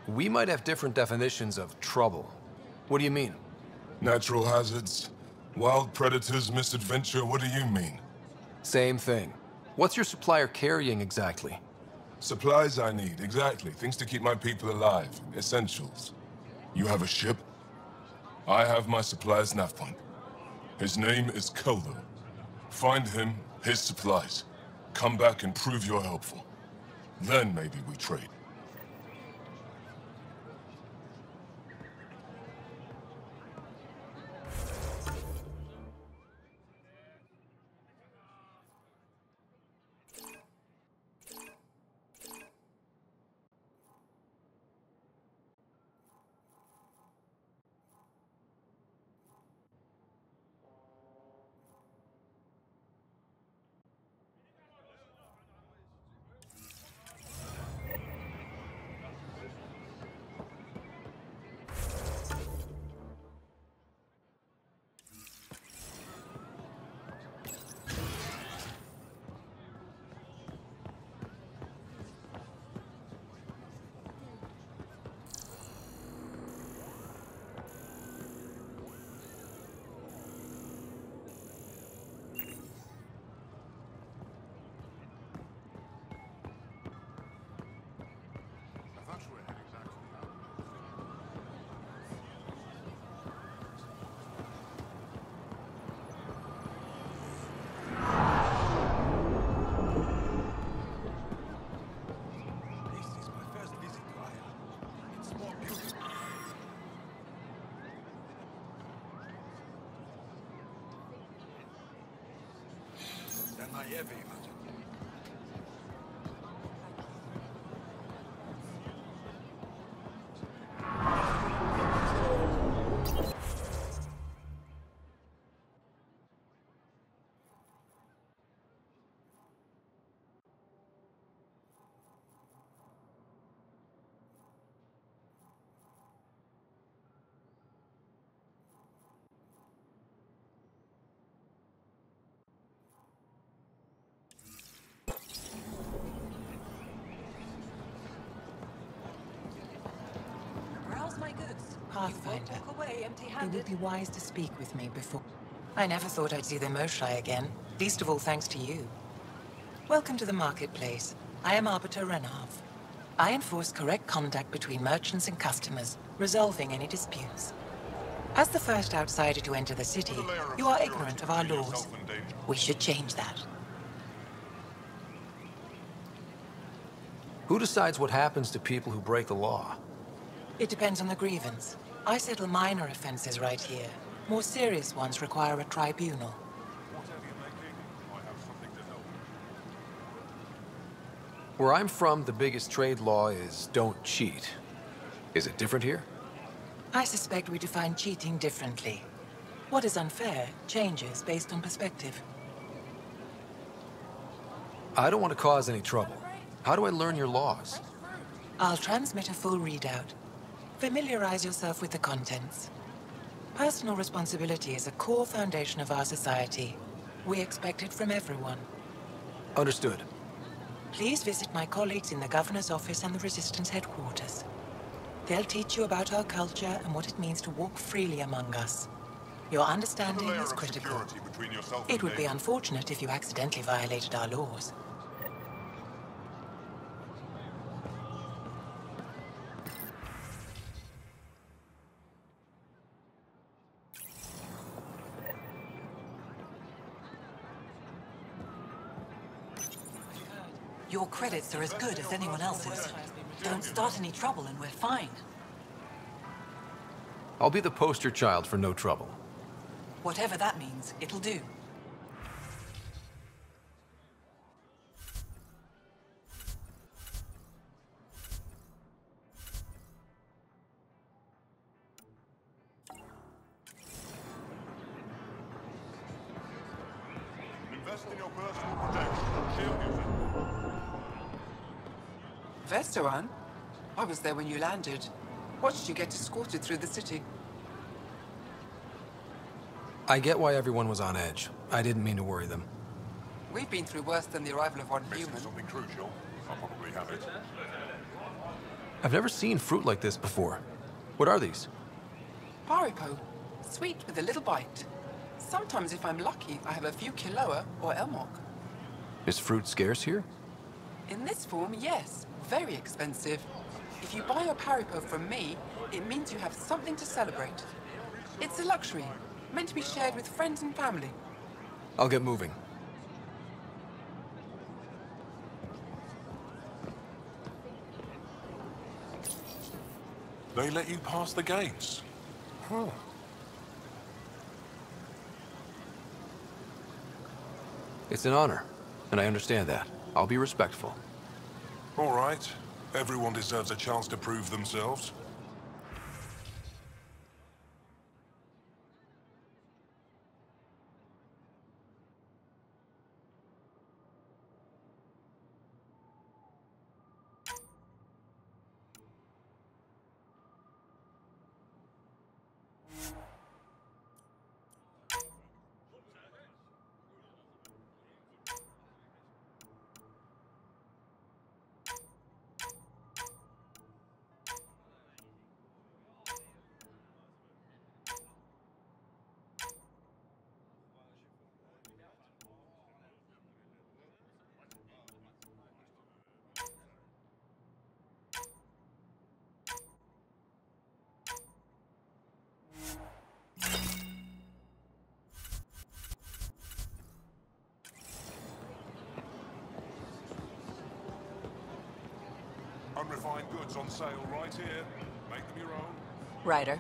[SPEAKER 4] We might have different definitions of trouble. What do you mean?
[SPEAKER 18] Natural hazards, wild predators, misadventure, what do you mean?
[SPEAKER 4] Same thing. What's your supplier carrying exactly?
[SPEAKER 18] Supplies I need, exactly. Things to keep my people alive. Essentials. You have a ship? I have my supplier's nav point. His name is Kolo. Find him, his supplies. Come back and prove you're helpful. Then maybe we trade.
[SPEAKER 12] Pathfinder, it would be wise to speak with me before... I never thought I'd see the Moshai again, least of all thanks to you. Welcome to the marketplace. I am Arbiter Renav. I enforce correct conduct between merchants and customers, resolving any disputes. As the first outsider to enter the city, you are ignorant of our laws. We should change that.
[SPEAKER 4] Who decides what happens to people who break the law?
[SPEAKER 12] It depends on the grievance. I settle minor offenses right here. More serious ones require a tribunal.
[SPEAKER 4] Where I'm from, the biggest trade law is don't cheat. Is it different here?
[SPEAKER 12] I suspect we define cheating differently. What is unfair changes based on perspective.
[SPEAKER 4] I don't want to cause any trouble. How do I learn your laws?
[SPEAKER 12] I'll transmit a full readout. Familiarize yourself with the contents. Personal responsibility is a core foundation of our society. We expect it from everyone.
[SPEAKER 4] Understood.
[SPEAKER 12] Please visit my colleagues in the Governor's office and the Resistance headquarters. They'll teach you about our culture and what it means to walk freely among us. Your understanding is critical. It would be unfortunate if you accidentally violated our laws.
[SPEAKER 16] Your credits are as good as anyone else's. Don't start any trouble and we're fine.
[SPEAKER 4] I'll be the poster child for no trouble.
[SPEAKER 16] Whatever that means, it'll do.
[SPEAKER 18] Invest in your personal protection. Shield yourself.
[SPEAKER 12] Vestaran? I was there when you landed. Watched you get escorted through the city.
[SPEAKER 4] I get why everyone was on edge. I didn't mean to worry them.
[SPEAKER 12] We've been through worse than the arrival of one human.
[SPEAKER 18] Something crucial. I'll probably have it.
[SPEAKER 4] I've never seen fruit like this before. What are these?
[SPEAKER 12] Paripo. Sweet with a little bite. Sometimes if I'm lucky, I have a few Kiloa or Elmok.
[SPEAKER 4] Is fruit scarce here?
[SPEAKER 12] In this form, yes. Very expensive. If you buy a Paripo from me, it means you have something to celebrate. It's a luxury, meant to be shared with friends and family.
[SPEAKER 4] I'll get moving.
[SPEAKER 18] They let you pass the gates? Huh.
[SPEAKER 4] It's an honor, and I understand that. I'll be respectful.
[SPEAKER 18] All right. Everyone deserves a chance to prove themselves. Unrefined goods on sale right here. Make them your own.
[SPEAKER 1] Ryder.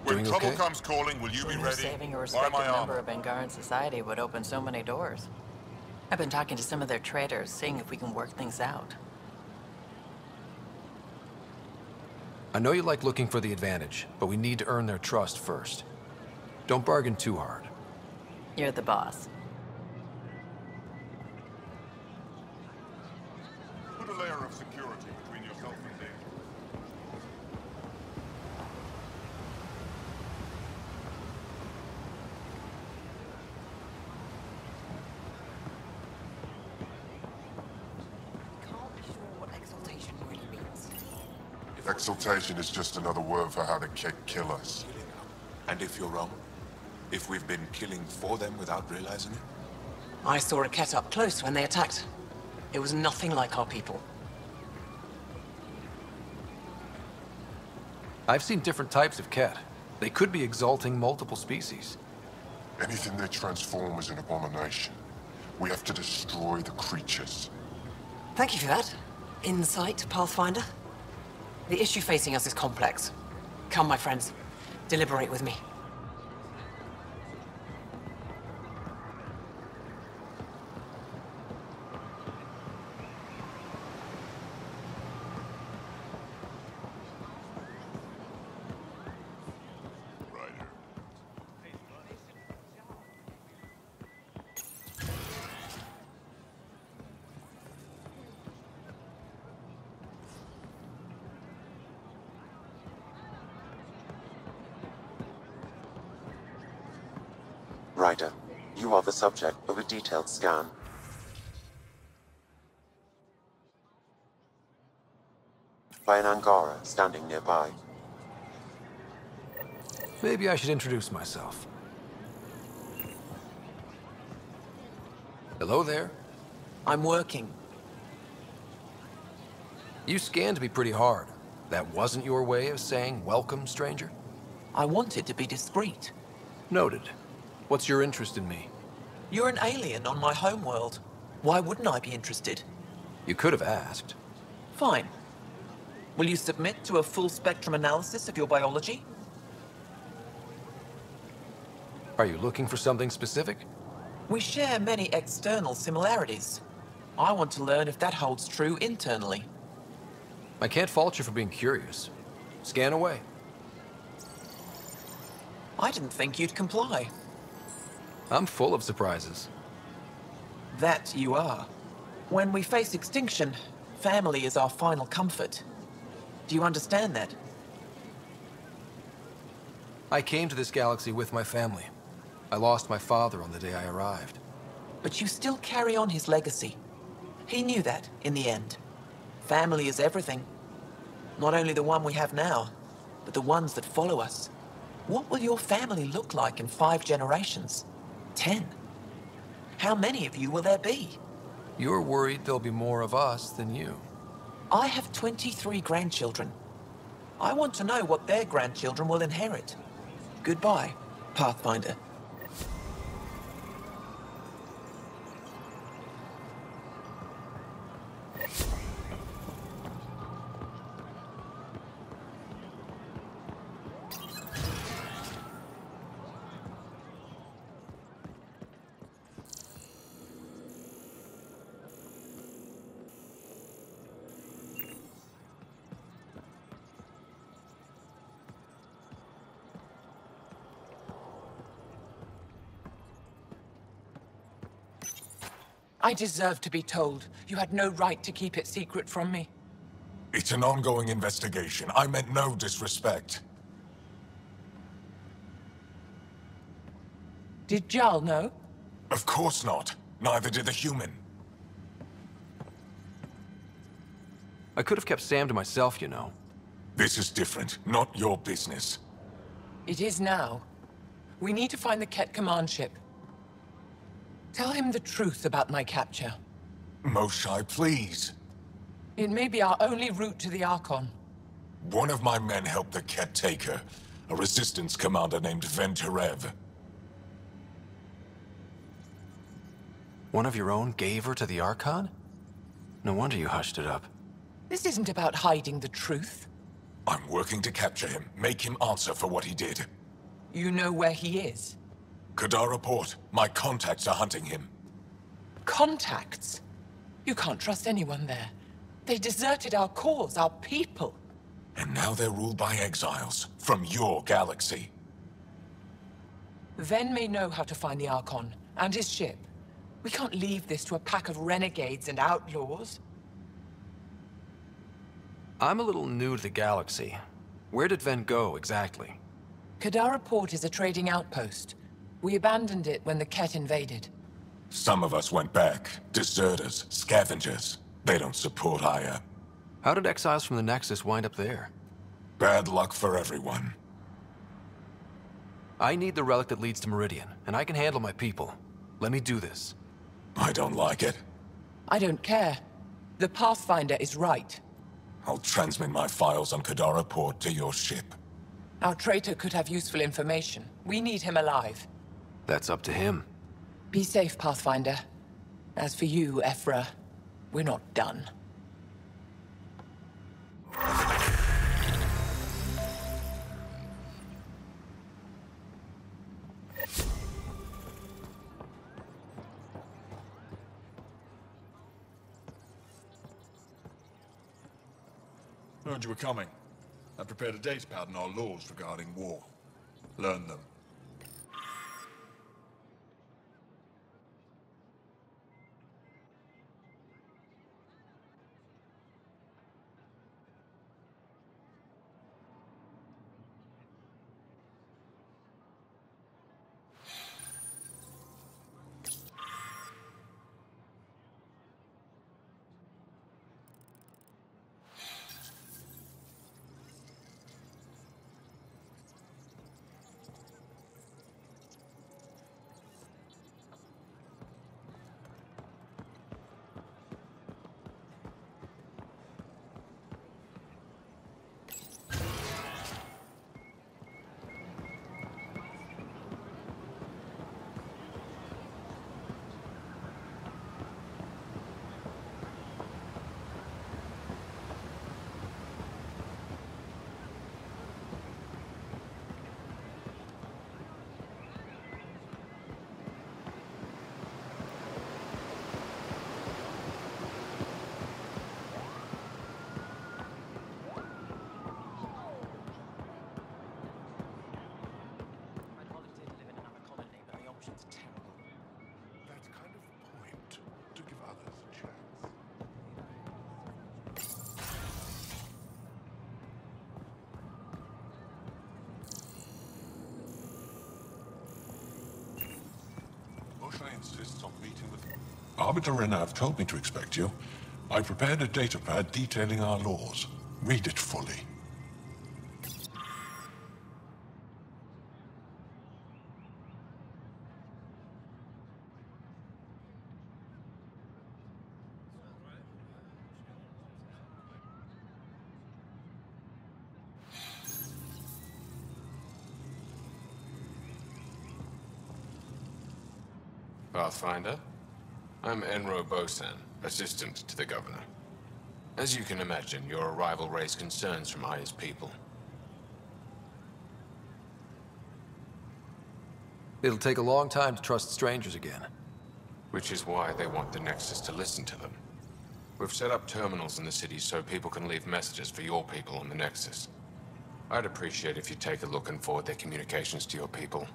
[SPEAKER 18] When
[SPEAKER 4] Doing
[SPEAKER 18] trouble
[SPEAKER 4] okay?
[SPEAKER 18] comes calling, will you
[SPEAKER 1] Who
[SPEAKER 18] be
[SPEAKER 1] knew
[SPEAKER 18] ready?
[SPEAKER 1] saving a
[SPEAKER 18] Buy
[SPEAKER 1] respected
[SPEAKER 18] my
[SPEAKER 1] member
[SPEAKER 18] armor.
[SPEAKER 1] of Bengaran society would open so many doors. I've been talking to some of their traders, seeing if we can work things out.
[SPEAKER 4] I know you like looking for the advantage, but we need to earn their trust first. Don't bargain too hard.
[SPEAKER 1] You're the boss.
[SPEAKER 18] Put a layer of security between yourself and danger.
[SPEAKER 16] Can't be sure what exaltation really means.
[SPEAKER 18] Exaltation is just another word for how the Kett kill us.
[SPEAKER 19] And if you're wrong? If we've been killing for them without realizing it?
[SPEAKER 12] I saw a Kett up close when they attacked. It was nothing like our people.
[SPEAKER 4] I've seen different types of Kett. They could be exalting multiple species.
[SPEAKER 18] Anything they transform is an abomination. We have to destroy the creatures.
[SPEAKER 12] Thank you for that. Insight, Pathfinder. The issue facing us is complex. Come, my friends. Deliberate with me.
[SPEAKER 2] Ryder, you are the subject of a detailed scan. By an Angara standing nearby.
[SPEAKER 4] Maybe I should introduce myself. Hello there.
[SPEAKER 17] I'm working.
[SPEAKER 4] You scanned me pretty hard. That wasn't your way of saying welcome, stranger?
[SPEAKER 17] I wanted to be discreet.
[SPEAKER 4] Noted. What's your interest in me?
[SPEAKER 17] You're an alien on my homeworld. Why wouldn't I be interested?
[SPEAKER 4] You could have asked.
[SPEAKER 17] Fine. Will you submit to a full spectrum analysis of your biology?
[SPEAKER 4] Are you looking for something specific?
[SPEAKER 17] We share many external similarities. I want to learn if that holds true internally.
[SPEAKER 4] I can't fault you for being curious. Scan away.
[SPEAKER 17] I didn't think you'd comply.
[SPEAKER 4] I'm full of surprises.
[SPEAKER 17] That you are. When we face extinction, family is our final comfort. Do you understand that?
[SPEAKER 4] I came to this galaxy with my family. I lost my father on the day I arrived.
[SPEAKER 17] But you still carry on his legacy. He knew that, in the end. Family is everything. Not only the one we have now, but the ones that follow us. What will your family look like in 5 generations? 10? How many of you will there be?
[SPEAKER 4] You're worried there'll be more of us than you.
[SPEAKER 17] I have 23 grandchildren. I want to know what their grandchildren will inherit. Goodbye, Pathfinder.
[SPEAKER 12] I deserve to be told. You had no right to keep it secret from me.
[SPEAKER 18] It's an ongoing investigation. I meant no disrespect.
[SPEAKER 12] Did Jarl know?
[SPEAKER 18] Of course not. Neither did the human.
[SPEAKER 4] I could have kept Sam to myself, you know.
[SPEAKER 18] This is different. Not your business.
[SPEAKER 12] It is now. We need to find the Ket command ship. Tell him the truth about my capture.
[SPEAKER 18] Moshai, please.
[SPEAKER 12] It may be our only route to the Archon.
[SPEAKER 18] One of my men helped the Ket take her. A resistance commander named Venturev.
[SPEAKER 4] One of your own gave her to the Archon? No wonder you hushed it up.
[SPEAKER 12] This isn't about hiding the truth.
[SPEAKER 18] I'm working to capture him, make him answer for what he did.
[SPEAKER 12] You know where he is?
[SPEAKER 18] Kadara Port. My contacts are hunting him.
[SPEAKER 12] Contacts? You can't trust anyone there. They deserted our cause, our people.
[SPEAKER 18] And now they're ruled by exiles from your galaxy.
[SPEAKER 12] Ven may know how to find the Archon and his ship. We can't leave this to a pack of renegades and outlaws.
[SPEAKER 4] I'm a little new to the galaxy. Where did Ven go, exactly?
[SPEAKER 12] Kadara Port is a trading outpost. We abandoned it when the Ket invaded.
[SPEAKER 18] Some of us went back. Deserters, scavengers. They don't support Aya.
[SPEAKER 4] How did exiles from the Nexus wind up there?
[SPEAKER 18] Bad luck for everyone.
[SPEAKER 4] I need the relic that leads to Meridian, and I can handle my people. Let me do this.
[SPEAKER 18] I don't like it.
[SPEAKER 12] I don't care. The Pathfinder is right.
[SPEAKER 18] I'll transmit my files on Kadara Port to your ship.
[SPEAKER 12] Our traitor could have useful information. We need him alive.
[SPEAKER 4] That's up to him.
[SPEAKER 12] Be safe, Pathfinder. As for you, Ephra, we're not done.
[SPEAKER 19] Heard you were coming. I prepared a datapad on our laws regarding war. Learn them.
[SPEAKER 18] colonists on meeting with... Arbiter Renav told me to expect you. I prepared a datapad detailing our laws. Read it fully.
[SPEAKER 20] Pathfinder, I'm Enro Bosan, assistant to the governor. As you can imagine, your arrival raised concerns from Aya's people.
[SPEAKER 4] It'll take a long time to trust strangers again.
[SPEAKER 20] Which is why they want the Nexus to listen to them. We've set up terminals in the city so people can leave messages for your people on the Nexus. I'd appreciate if you take a look and forward their communications to your people.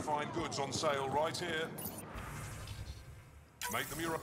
[SPEAKER 18] fine goods on sale right here. Make them your own.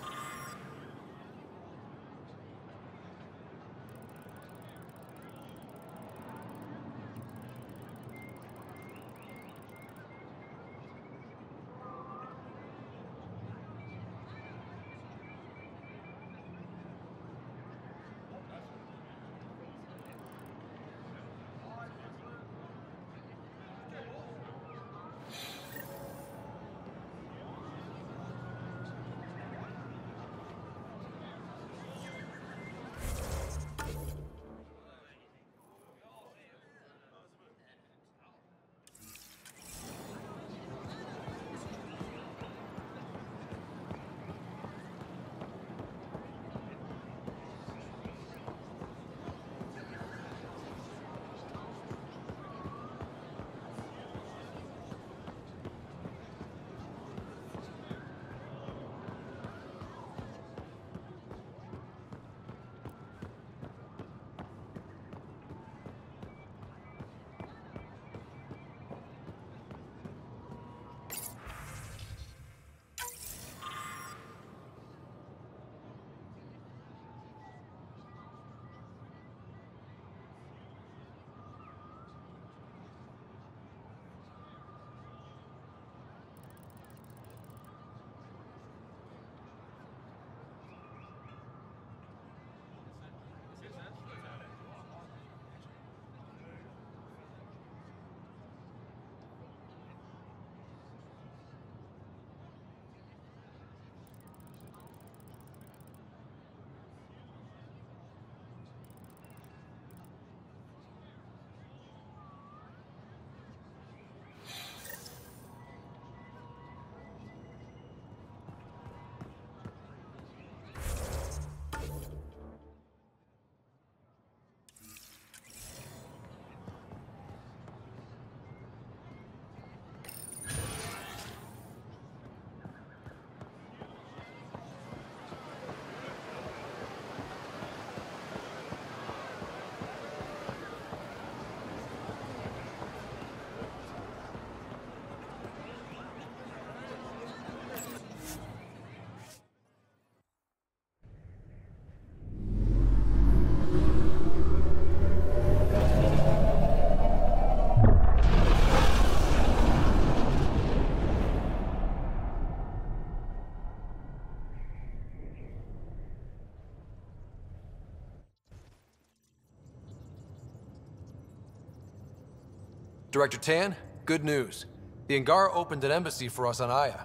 [SPEAKER 4] Director Tan, good news. The Angara opened an embassy for us on Aya.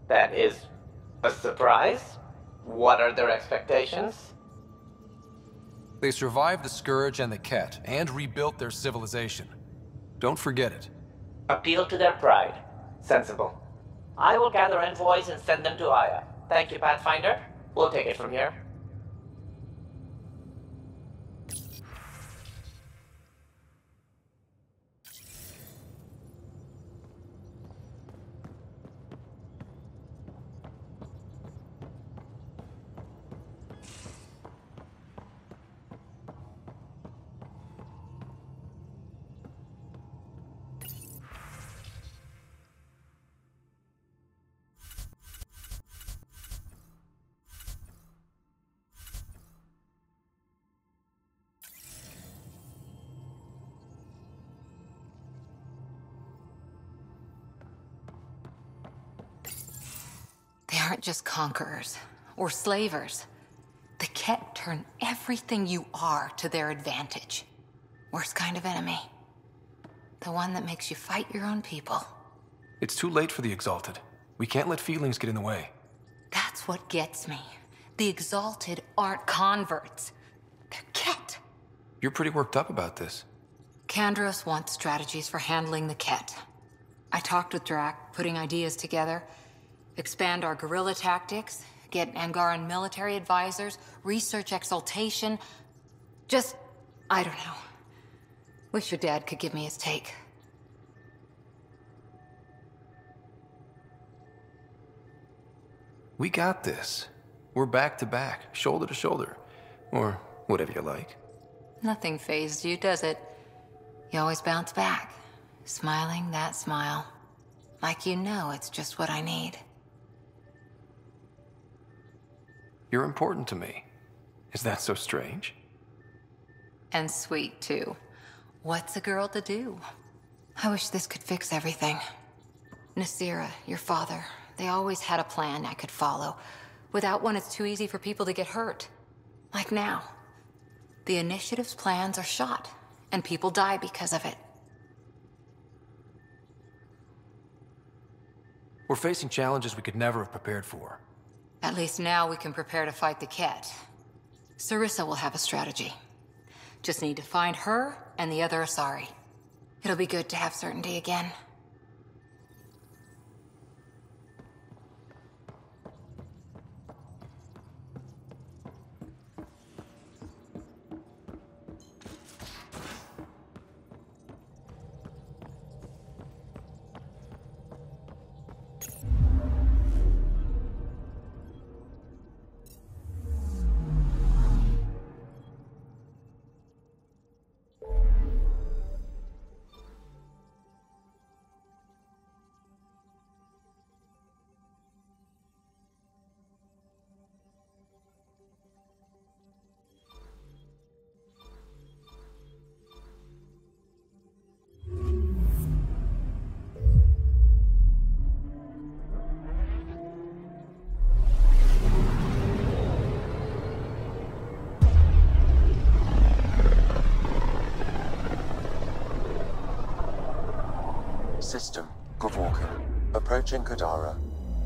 [SPEAKER 21] That is a surprise? What are their expectations?
[SPEAKER 4] They survived the Scourge and the Ket, and rebuilt their civilization. Don't forget it.
[SPEAKER 21] Appeal to their pride. Sensible. I will gather envoys and send them to Aya. Thank you, Pathfinder. We'll take it from here.
[SPEAKER 3] They aren't just conquerors or slavers. The Ket turn everything you are to their advantage. Worst kind of enemy. The one that makes you fight your own people.
[SPEAKER 4] It's too late for the Exalted. We can't let feelings get in the way.
[SPEAKER 3] That's what gets me. The Exalted aren't converts. They're Ket.
[SPEAKER 4] You're pretty worked up about this.
[SPEAKER 3] Kandros wants strategies for handling the Ket. I talked with Drac, putting ideas together. Expand our guerrilla tactics, get Angaran military advisors, research exaltation. Just, I don't know. Wish your dad could give me his take.
[SPEAKER 4] We got this. We're back to back, shoulder to shoulder. Or whatever you like.
[SPEAKER 3] Nothing fazed you, does it? You always bounce back, smiling that smile. Like you know it's just what I need.
[SPEAKER 4] You're important to me. Is that so strange?
[SPEAKER 3] And sweet, too. What's a girl to do? I wish this could fix everything. Nasira, your father, they always had a plan I could follow. Without one, it's too easy for people to get hurt. Like now. The Initiative's plans are shot, and people die because of it.
[SPEAKER 4] We're facing challenges we could never have prepared for.
[SPEAKER 3] At least now we can prepare to fight the Ket. Sarissa will have a strategy. Just need to find her and the other Asari. It'll be good to have certainty again.
[SPEAKER 2] System, Gavorka. Approaching Kadara.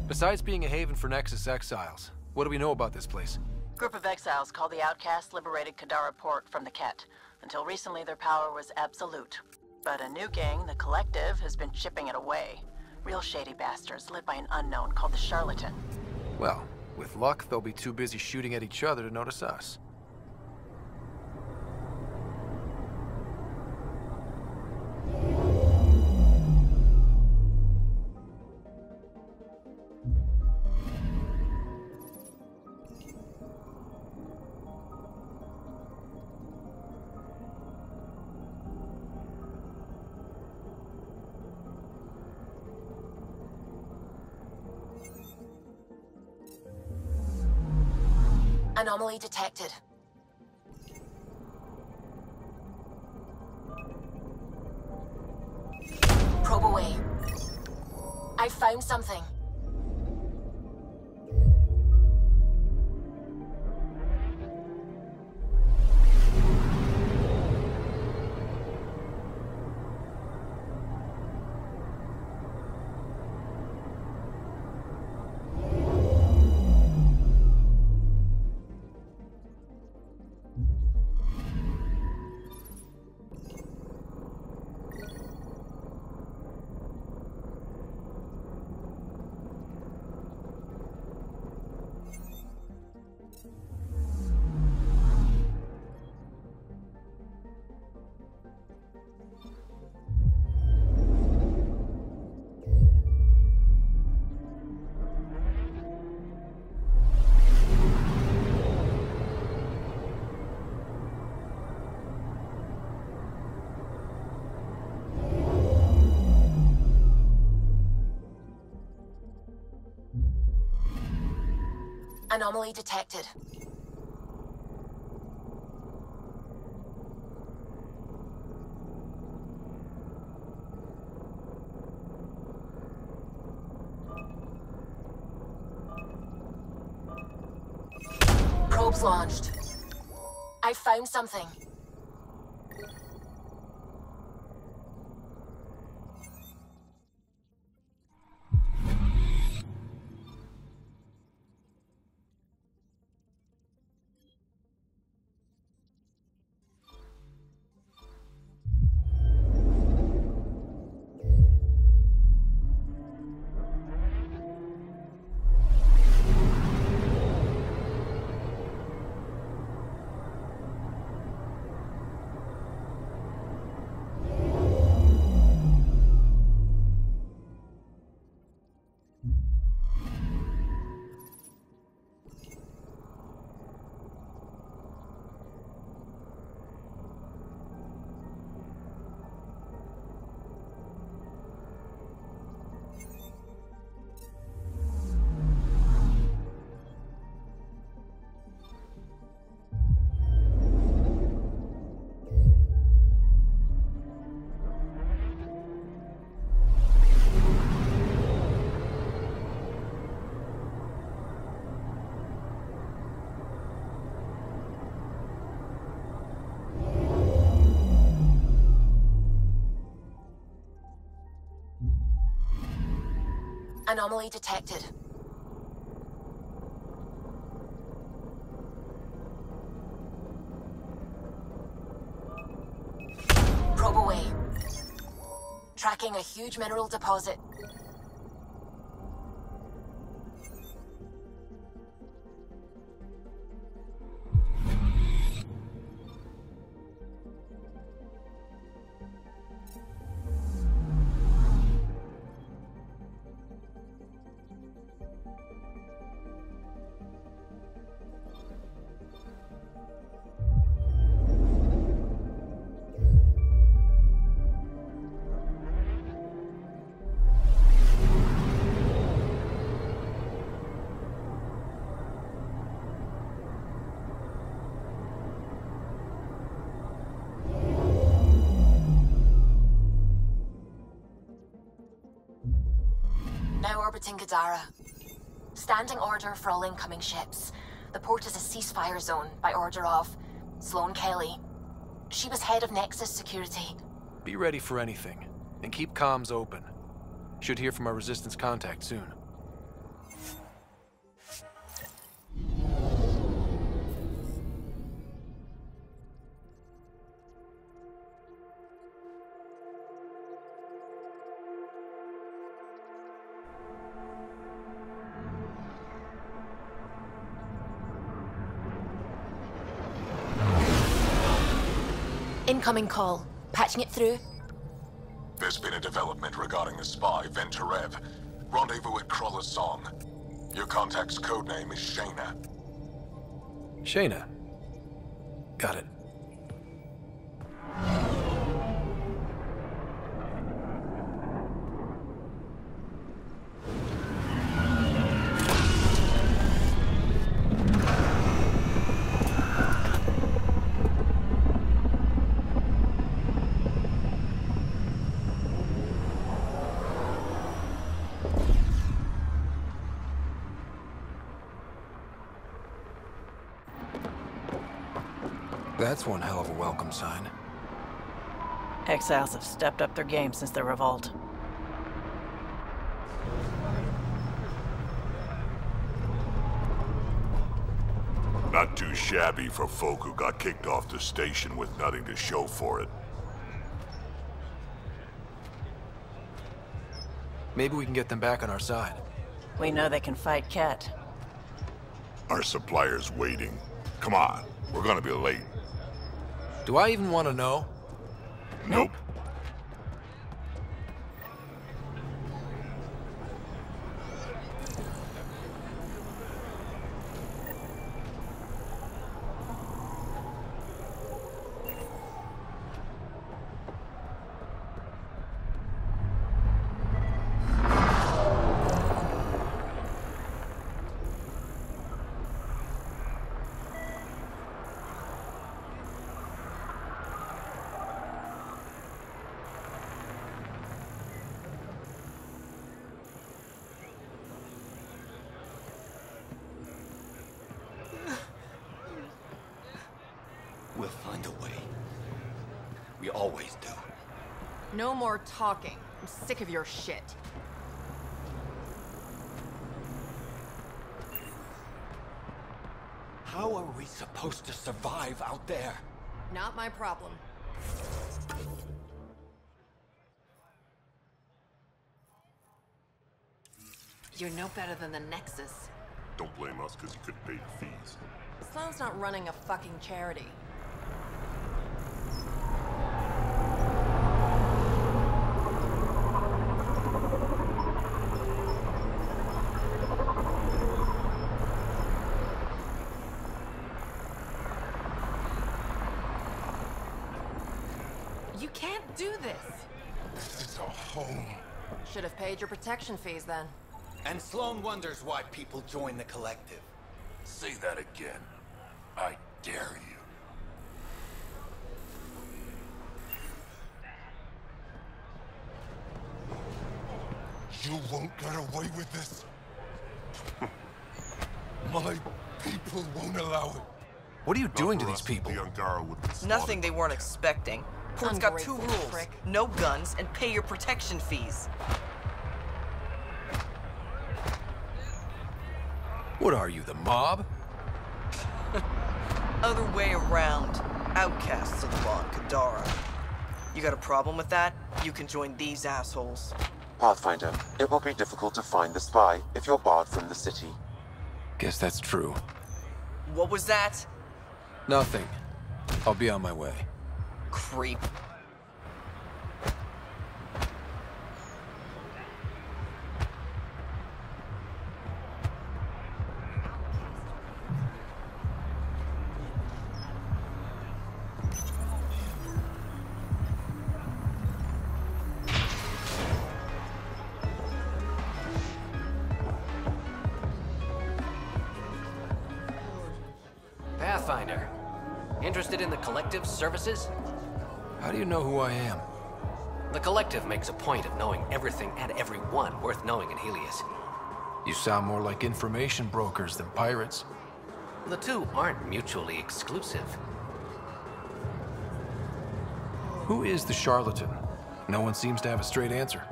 [SPEAKER 4] Besides being a haven for Nexus exiles, what do we know about this place?
[SPEAKER 1] Group of exiles called the Outcasts liberated Kadara Port from the Ket. Until recently, their power was absolute. But a new gang, the Collective, has been chipping it away. Real shady bastards led by an unknown called the Charlatan.
[SPEAKER 4] Well, with luck, they'll be too busy shooting at each other to notice us.
[SPEAKER 7] Anomaly detected. Probe away. I found something. Anomaly detected. Probes launched. I found something. Anomaly detected. Probe away. Tracking a huge mineral deposit. Now orbiting Gadara. Standing order for all incoming ships. The port is a ceasefire zone by order of Sloane Kelly. She was head of Nexus security.
[SPEAKER 4] Be ready for anything, and keep comms open. Should hear from our Resistance contact soon.
[SPEAKER 7] Incoming call. Patching it through.
[SPEAKER 5] There's been a development regarding the spy, Venturev. Rendezvous at Crawler's Song. Your contact's codename is Shayna.
[SPEAKER 4] Shayna. Got it. That's one hell of a welcome sign.
[SPEAKER 1] Exiles have stepped up their game since the revolt.
[SPEAKER 10] Not too shabby for folk who got kicked off the station with nothing to show for it.
[SPEAKER 4] Maybe we can get them back on our side.
[SPEAKER 1] We know they can fight Ket.
[SPEAKER 10] Our supplier's waiting. Come on, we're gonna be late.
[SPEAKER 4] Do I even want to know?
[SPEAKER 10] Nope.
[SPEAKER 22] We'll find a way. We always do.
[SPEAKER 23] No more talking. I'm sick of your shit.
[SPEAKER 22] How are we supposed to survive out there?
[SPEAKER 23] Not my problem. You're no better than the Nexus.
[SPEAKER 10] Don't blame us because you couldn't pay your fees.
[SPEAKER 23] Sloane's not running a fucking charity. You can't do this!
[SPEAKER 22] This is our home.
[SPEAKER 23] Should have paid your protection fees then.
[SPEAKER 22] And Sloane wonders why people join the collective.
[SPEAKER 10] Say that again. I dare you.
[SPEAKER 18] You won't get away with this. My people won't allow it.
[SPEAKER 4] What are you doing to these people?
[SPEAKER 24] Nothing they weren't expecting. Port's got two rules. No guns and pay your protection fees.
[SPEAKER 4] What are you, the mob?
[SPEAKER 24] Other way around. Outcasts of the law in Kadara. You got a problem with that? You can join these assholes.
[SPEAKER 2] Pathfinder, it will be difficult to find the spy if you're barred from the city.
[SPEAKER 4] Guess that's true.
[SPEAKER 24] What was that?
[SPEAKER 4] Nothing. I'll be on my way.
[SPEAKER 24] Creep.
[SPEAKER 8] Pathfinder. Interested in the Collective's services?
[SPEAKER 4] How do you know who I am?
[SPEAKER 8] The Collective makes a point of knowing everything and everyone worth knowing in Helios.
[SPEAKER 4] You sound more like information brokers than pirates.
[SPEAKER 8] The two aren't mutually exclusive.
[SPEAKER 4] Who is the charlatan? No one seems to have a straight answer.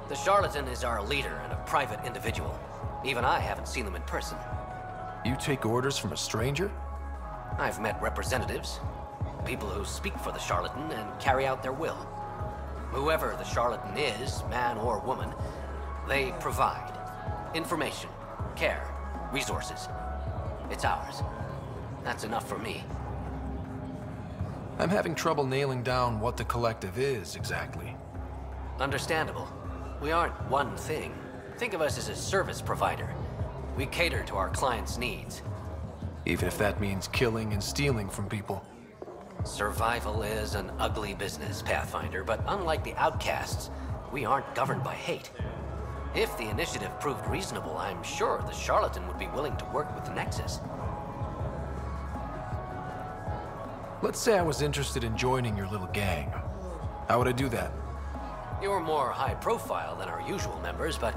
[SPEAKER 8] The charlatan is our leader and a private individual. Even I haven't seen them in person.
[SPEAKER 4] You take orders from a stranger?
[SPEAKER 8] I've met representatives, people who speak for the charlatan and carry out their will. Whoever the charlatan is, man or woman, they provide information, care, resources. It's ours. That's enough for me.
[SPEAKER 4] I'm having trouble nailing down what the Collective is, exactly.
[SPEAKER 8] Understandable. We aren't one thing. Think of us as a service provider. We cater to our clients' needs.
[SPEAKER 4] Even if that means killing and stealing from people.
[SPEAKER 8] Survival is an ugly business, Pathfinder, but unlike the outcasts, we aren't governed by hate. If the initiative proved reasonable, I'm sure the charlatan would be willing to work with the Nexus.
[SPEAKER 4] Let's say I was interested in joining your little gang. How would I do that?
[SPEAKER 8] You're more high profile than our usual members, but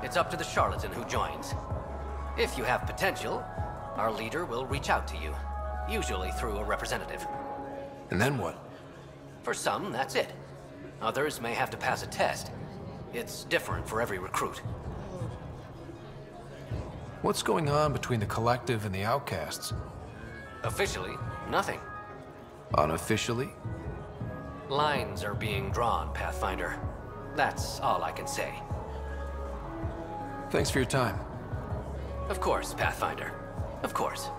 [SPEAKER 8] it's up to the charlatan who joins. If you have potential, our leader will reach out to you, usually through a representative.
[SPEAKER 4] And then what?
[SPEAKER 8] For some, that's it. Others may have to pass a test. It's different for every recruit.
[SPEAKER 4] What's going on between the Collective and the outcasts?
[SPEAKER 8] Officially, nothing.
[SPEAKER 4] Unofficially?
[SPEAKER 8] Lines are being drawn, Pathfinder. That's all I can say.
[SPEAKER 4] Thanks for your time.
[SPEAKER 8] Of course, Pathfinder. Of course.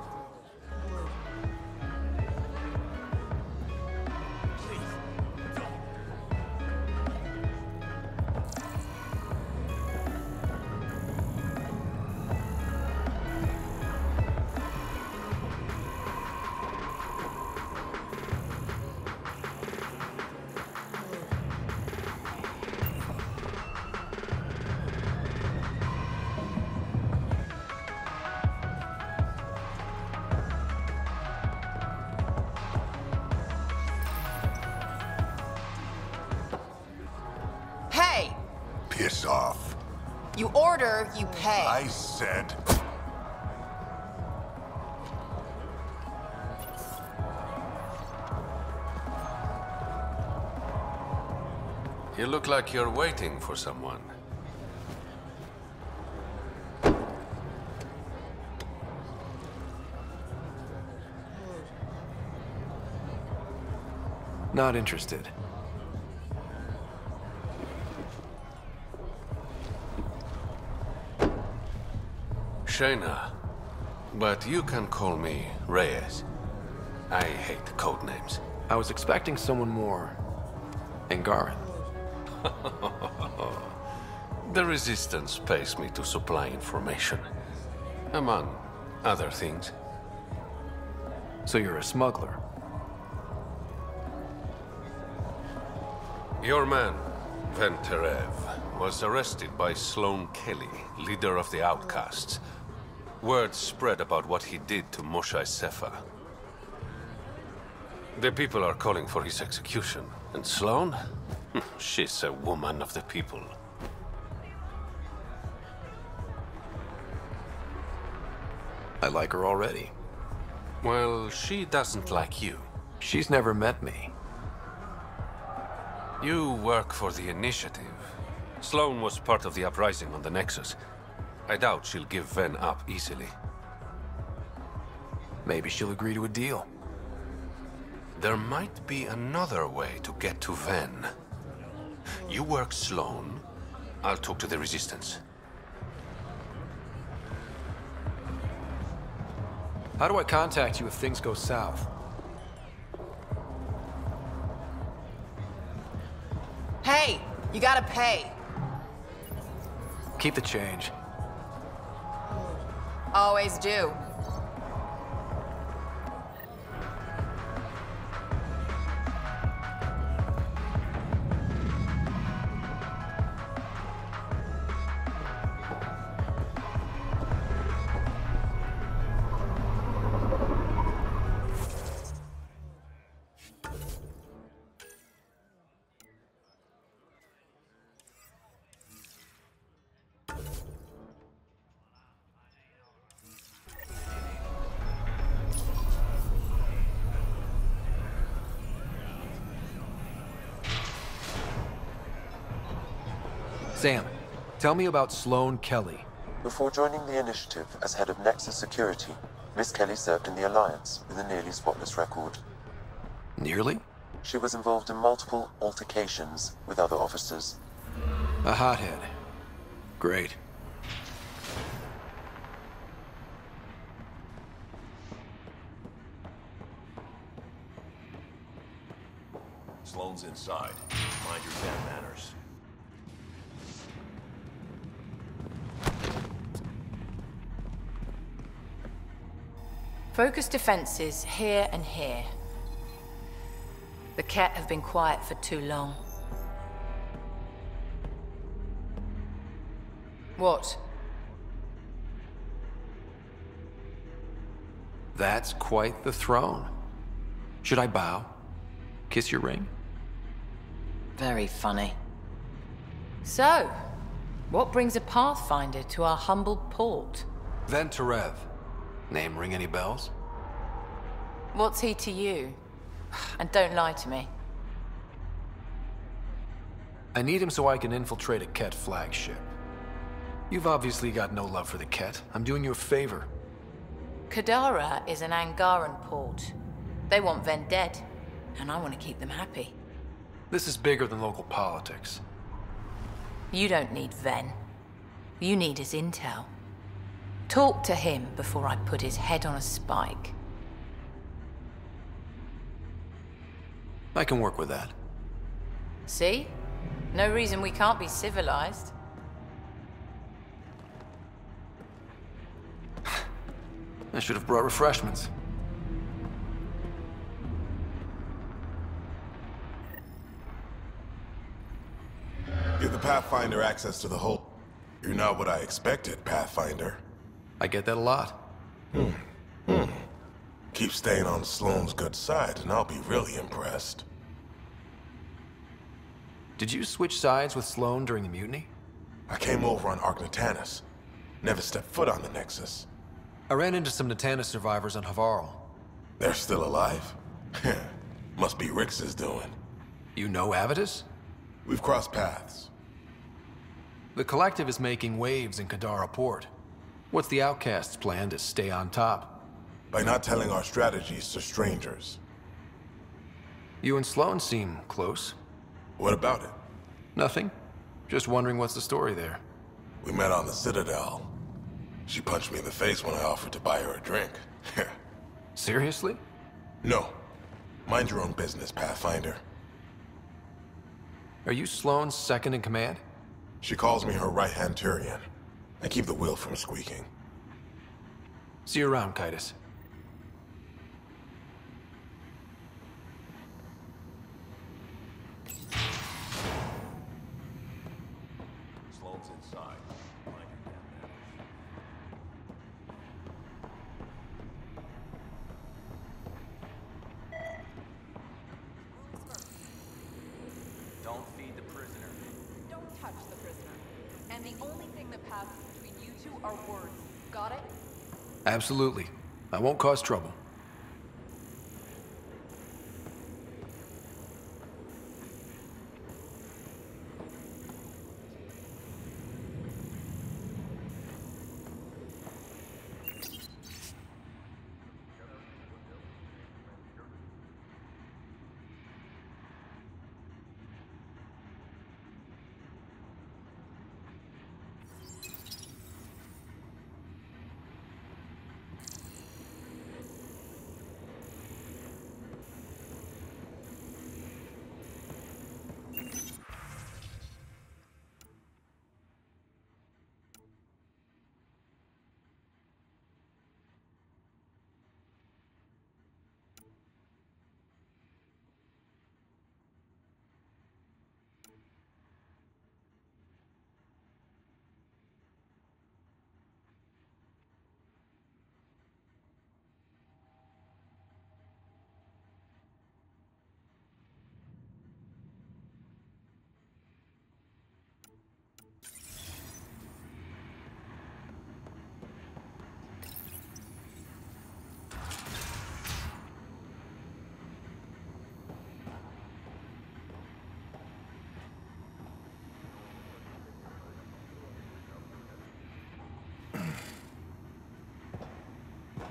[SPEAKER 10] Piss off.
[SPEAKER 23] You order, you pay.
[SPEAKER 10] I said...
[SPEAKER 20] You look like you're waiting for someone.
[SPEAKER 4] Not interested.
[SPEAKER 20] Shayna, but you can call me Reyes. I hate code names.
[SPEAKER 4] I was expecting someone more Angaran.
[SPEAKER 20] The Resistance pays me to supply information, among other things.
[SPEAKER 4] So you're a smuggler?
[SPEAKER 20] Your man, Venterev, was arrested by Sloane Kelly, leader of the Outcasts. Word spread about what he did to Moshae Sefa. The people are calling for his execution. And Sloane? She's a woman of the people.
[SPEAKER 4] I like her already.
[SPEAKER 20] Well, she doesn't like you.
[SPEAKER 4] She's never met me.
[SPEAKER 20] You work for the Initiative. Sloane was part of the uprising on the Nexus. I doubt she'll give Ven up easily.
[SPEAKER 4] Maybe she'll agree to a deal.
[SPEAKER 20] There might be another way to get to Ven. You work Sloan. I'll talk to the Resistance.
[SPEAKER 4] How do I contact you if things go south?
[SPEAKER 23] Hey, you gotta pay.
[SPEAKER 4] Keep the change.
[SPEAKER 23] Always do.
[SPEAKER 4] Sam, tell me about Sloane Kelly.
[SPEAKER 2] Before joining the initiative as head of Nexus Security, Miss Kelly served in the Alliance with a nearly spotless record.
[SPEAKER 4] Nearly?
[SPEAKER 2] She was involved in multiple altercations with other officers.
[SPEAKER 4] A hothead. Great.
[SPEAKER 9] Sloane's inside. Mind your damn manners.
[SPEAKER 1] Focus defenses here and here. The Ket have been quiet for too long. What?
[SPEAKER 4] That's quite the throne. Should I bow? Kiss your ring?
[SPEAKER 1] Very funny. So, what brings a Pathfinder to our humble port?
[SPEAKER 4] Ven Terev. Name ring any bells?
[SPEAKER 1] What's he to you? And don't lie to me.
[SPEAKER 4] I need him so I can infiltrate a Ket flagship. You've obviously got no love for the Ket. I'm doing you a favor.
[SPEAKER 1] Kadara is an Angaran port. They want Ven dead, and I want to keep them happy.
[SPEAKER 4] This is bigger than local politics.
[SPEAKER 1] You don't need Ven. You need his intel. Talk to him before I put his head on a spike.
[SPEAKER 4] I can work with that.
[SPEAKER 1] See? No reason we can't be civilized.
[SPEAKER 4] I should have brought refreshments.
[SPEAKER 9] Give the Pathfinder access to the hull. You're not what I expected, Pathfinder.
[SPEAKER 4] I get that a lot.
[SPEAKER 9] Keep staying on Sloane's good side, and I'll be really impressed.
[SPEAKER 4] Did you switch sides with Sloane during the mutiny?
[SPEAKER 9] I came over on Arcnatanus. Never stepped foot on the Nexus.
[SPEAKER 4] I ran into some Natanus survivors on Havarl.
[SPEAKER 9] They're still alive? Must be Rix's doing.
[SPEAKER 4] You know Avitus?
[SPEAKER 9] We've crossed paths.
[SPEAKER 4] The Collective is making waves in Kadara Port. What's the Outcast's plan to stay on top?
[SPEAKER 9] By not telling our strategies to strangers.
[SPEAKER 4] You and Sloane seem close.
[SPEAKER 9] What about it?
[SPEAKER 4] Nothing. Just wondering what's the story there.
[SPEAKER 9] We met on the Citadel. She punched me in the face when I offered to buy her a drink.
[SPEAKER 4] Seriously?
[SPEAKER 9] No. Mind your own business, Pathfinder.
[SPEAKER 4] Are you Sloane's second in command?
[SPEAKER 9] She calls me her right-hand Turian. I keep the wheel from squeaking.
[SPEAKER 4] See you around, Kitus.
[SPEAKER 9] Sloane's inside. Mind your damn manners.
[SPEAKER 11] Don't feed the prisoner.
[SPEAKER 23] Don't touch the prisoner. And the only thing that passes between you two are words. Got it?
[SPEAKER 4] Absolutely. I won't cause trouble.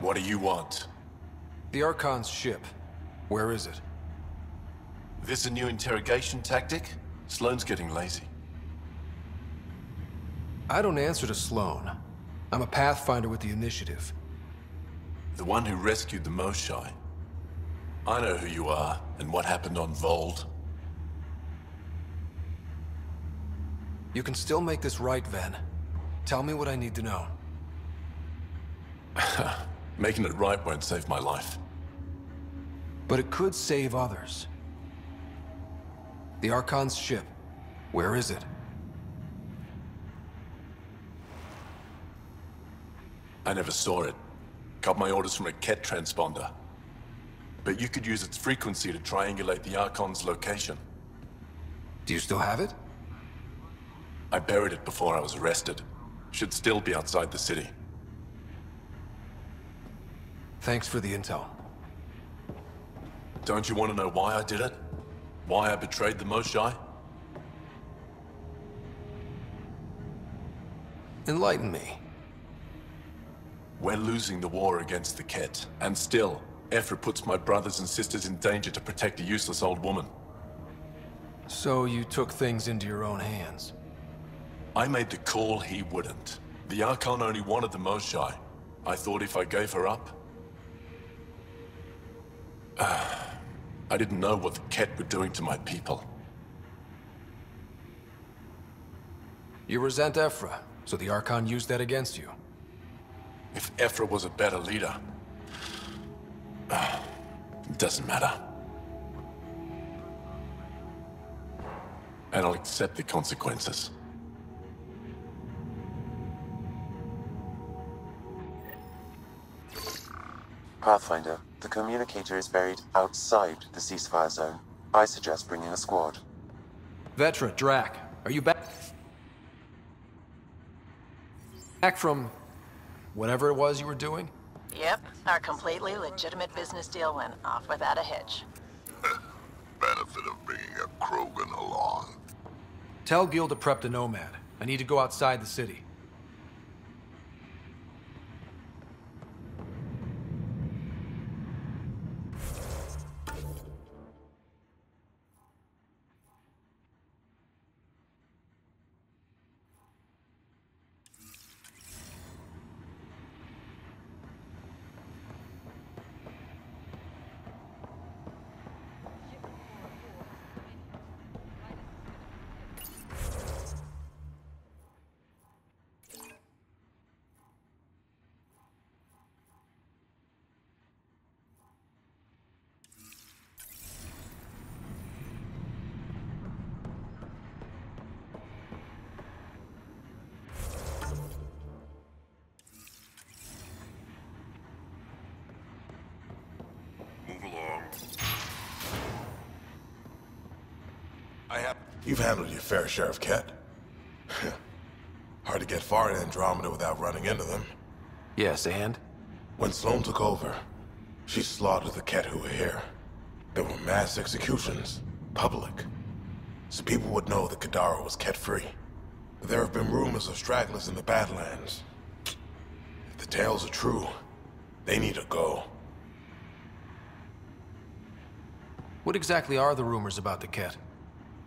[SPEAKER 6] What do you want?
[SPEAKER 4] The Archon's ship. Where is it?
[SPEAKER 6] This a new interrogation tactic? Sloane's getting lazy.
[SPEAKER 4] I don't answer to Sloane. I'm a Pathfinder with the Initiative.
[SPEAKER 6] The one who rescued the Moshae. I know who you are, and what happened on Vold.
[SPEAKER 4] You can still make this right, Ven. Tell me what I need to know.
[SPEAKER 6] Making it right won't save my life.
[SPEAKER 4] But it could save others. The Archon's ship. Where is it?
[SPEAKER 6] I never saw it. Got my orders from a Ket transponder. But you could use its frequency to triangulate the Archon's location.
[SPEAKER 4] Do you still have it?
[SPEAKER 6] I buried it before I was arrested. Should still be outside the city.
[SPEAKER 4] Thanks for the intel.
[SPEAKER 6] Don't you want to know why I did it? Why I betrayed the Moshae?
[SPEAKER 4] Enlighten me.
[SPEAKER 6] We're losing the war against the Ket, and still, Ephra puts my brothers and sisters in danger to protect a useless old woman.
[SPEAKER 4] So you took things into your own hands?
[SPEAKER 6] I made the call he wouldn't. The Archon only wanted the Moshae. I thought if I gave her up... I didn't know what the Ket were doing to my people.
[SPEAKER 4] You resent Ephra, so the Archon used that against you.
[SPEAKER 6] If Ephra was a better leader... it doesn't matter. And I'll accept the consequences.
[SPEAKER 2] Pathfinder, the communicator is buried outside the ceasefire zone. I suggest bringing a squad.
[SPEAKER 4] Vetra, Drac, are you back? Back from whatever it was you were doing?
[SPEAKER 1] Yep, our completely legitimate business deal went off without a hitch.
[SPEAKER 10] Benefit of bringing a Krogan along.
[SPEAKER 4] Tell Gil to prep the Nomad. I need to go outside the city.
[SPEAKER 9] You've handled your fair share of Ket. Hard to get far in Andromeda without running into them.
[SPEAKER 4] Yes, and?
[SPEAKER 9] When Sloane took over, she slaughtered the Ket who were here. There were mass executions, public. So people would know that Kadara was Ket-free. But there have been rumors of stragglers in the Badlands. If the tales are true, they need to go.
[SPEAKER 4] What exactly are the rumors about the Ket?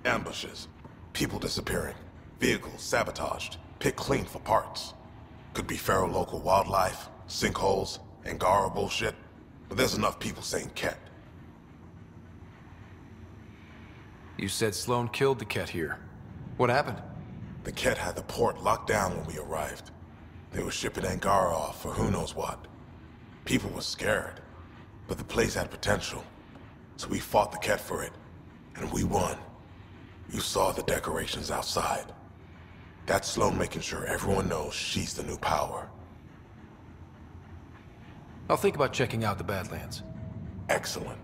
[SPEAKER 9] Ambushes, people disappearing, vehicles sabotaged, picked clean for parts. Could be feral local wildlife, sinkholes, Angara bullshit, but there's enough people saying Ket.
[SPEAKER 4] You said Sloane killed the Ket here. What happened?
[SPEAKER 9] The Ket had the port locked down when we arrived. They were shipping Angara off for who knows what. People were scared, but the place had potential. So we fought the Ket for it, and we won. You saw the decorations outside. That's Sloane making sure everyone knows she's the new power.
[SPEAKER 4] I'll think about checking out the Badlands.
[SPEAKER 9] Excellent.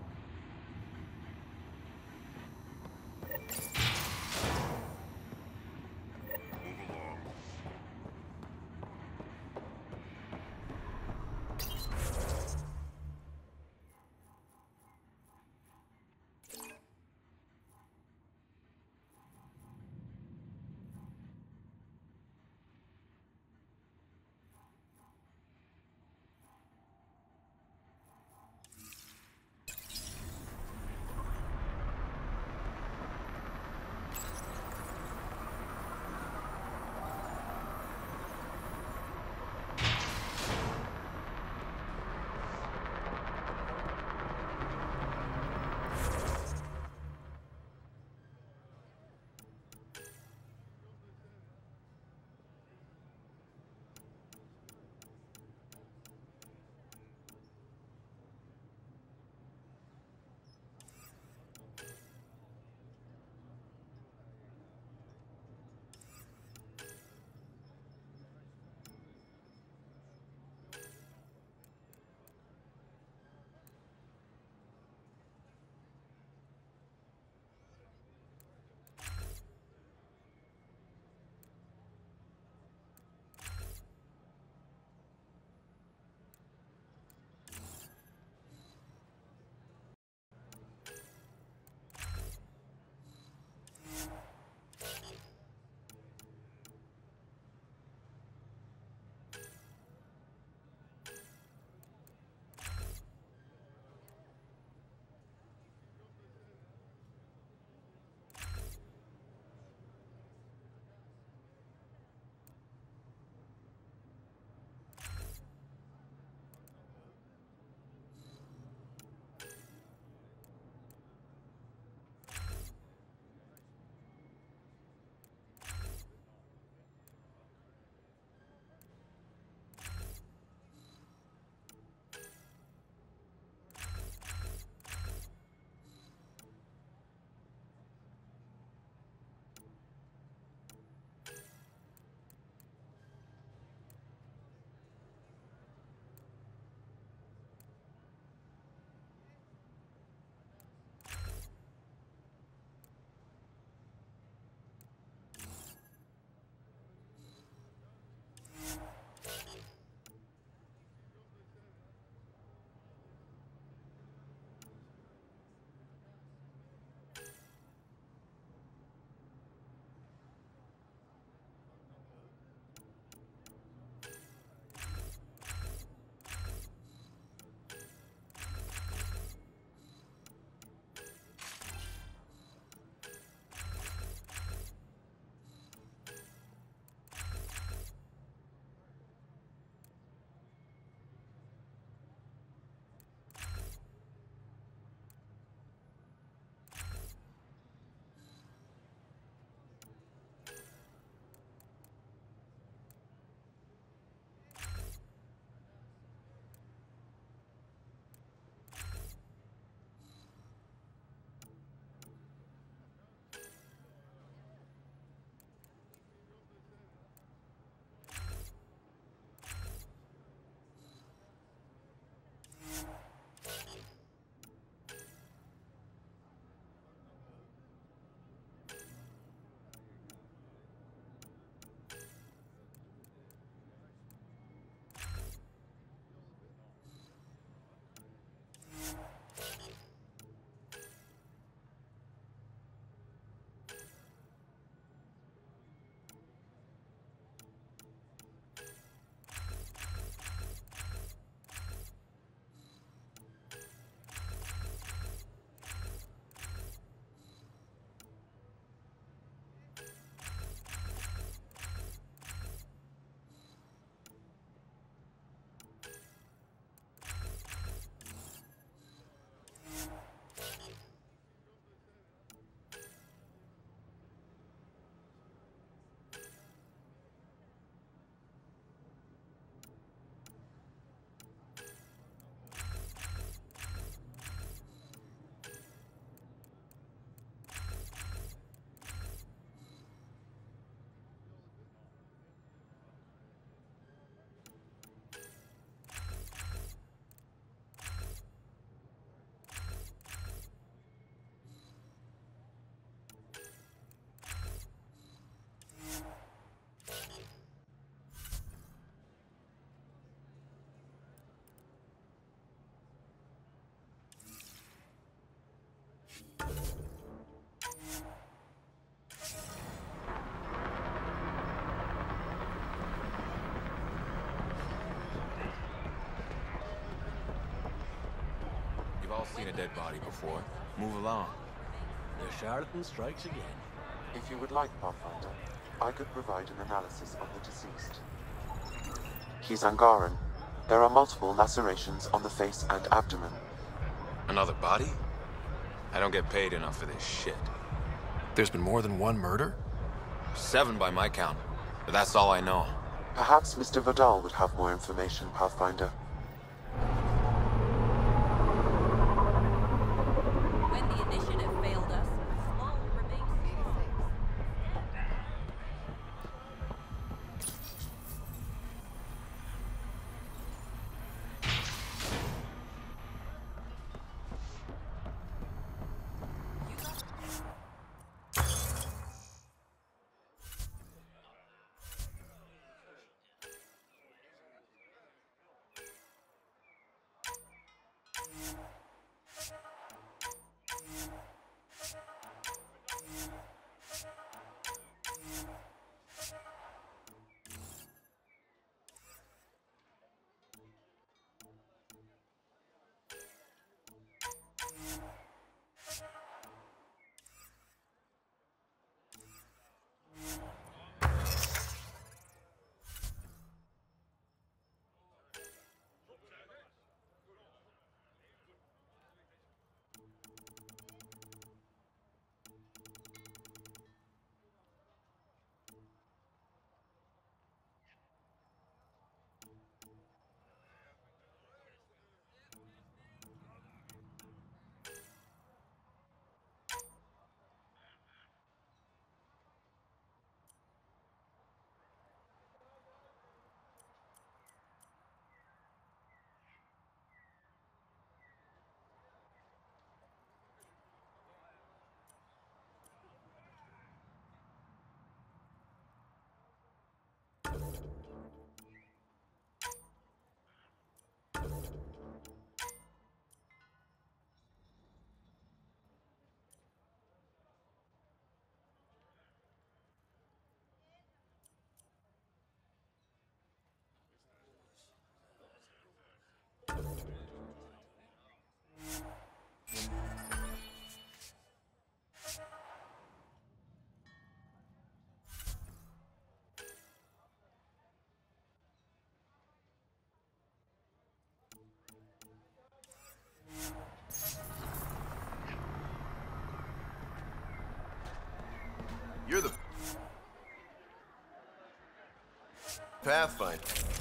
[SPEAKER 11] all seen a dead body before. Move along.
[SPEAKER 13] The charlatan strikes again.
[SPEAKER 2] If you would like, Pathfinder, I could provide an analysis of the deceased. He's Angaran. There are multiple lacerations on the face and abdomen.
[SPEAKER 11] Another body? I don't get paid enough for this shit.
[SPEAKER 4] There's been more than one murder?
[SPEAKER 11] 7 by my count, but that's all I know.
[SPEAKER 2] Perhaps Mr. Vidal would have more information, Pathfinder.
[SPEAKER 23] When the initiative failed us, small remains.
[SPEAKER 13] You're the Pathfinder.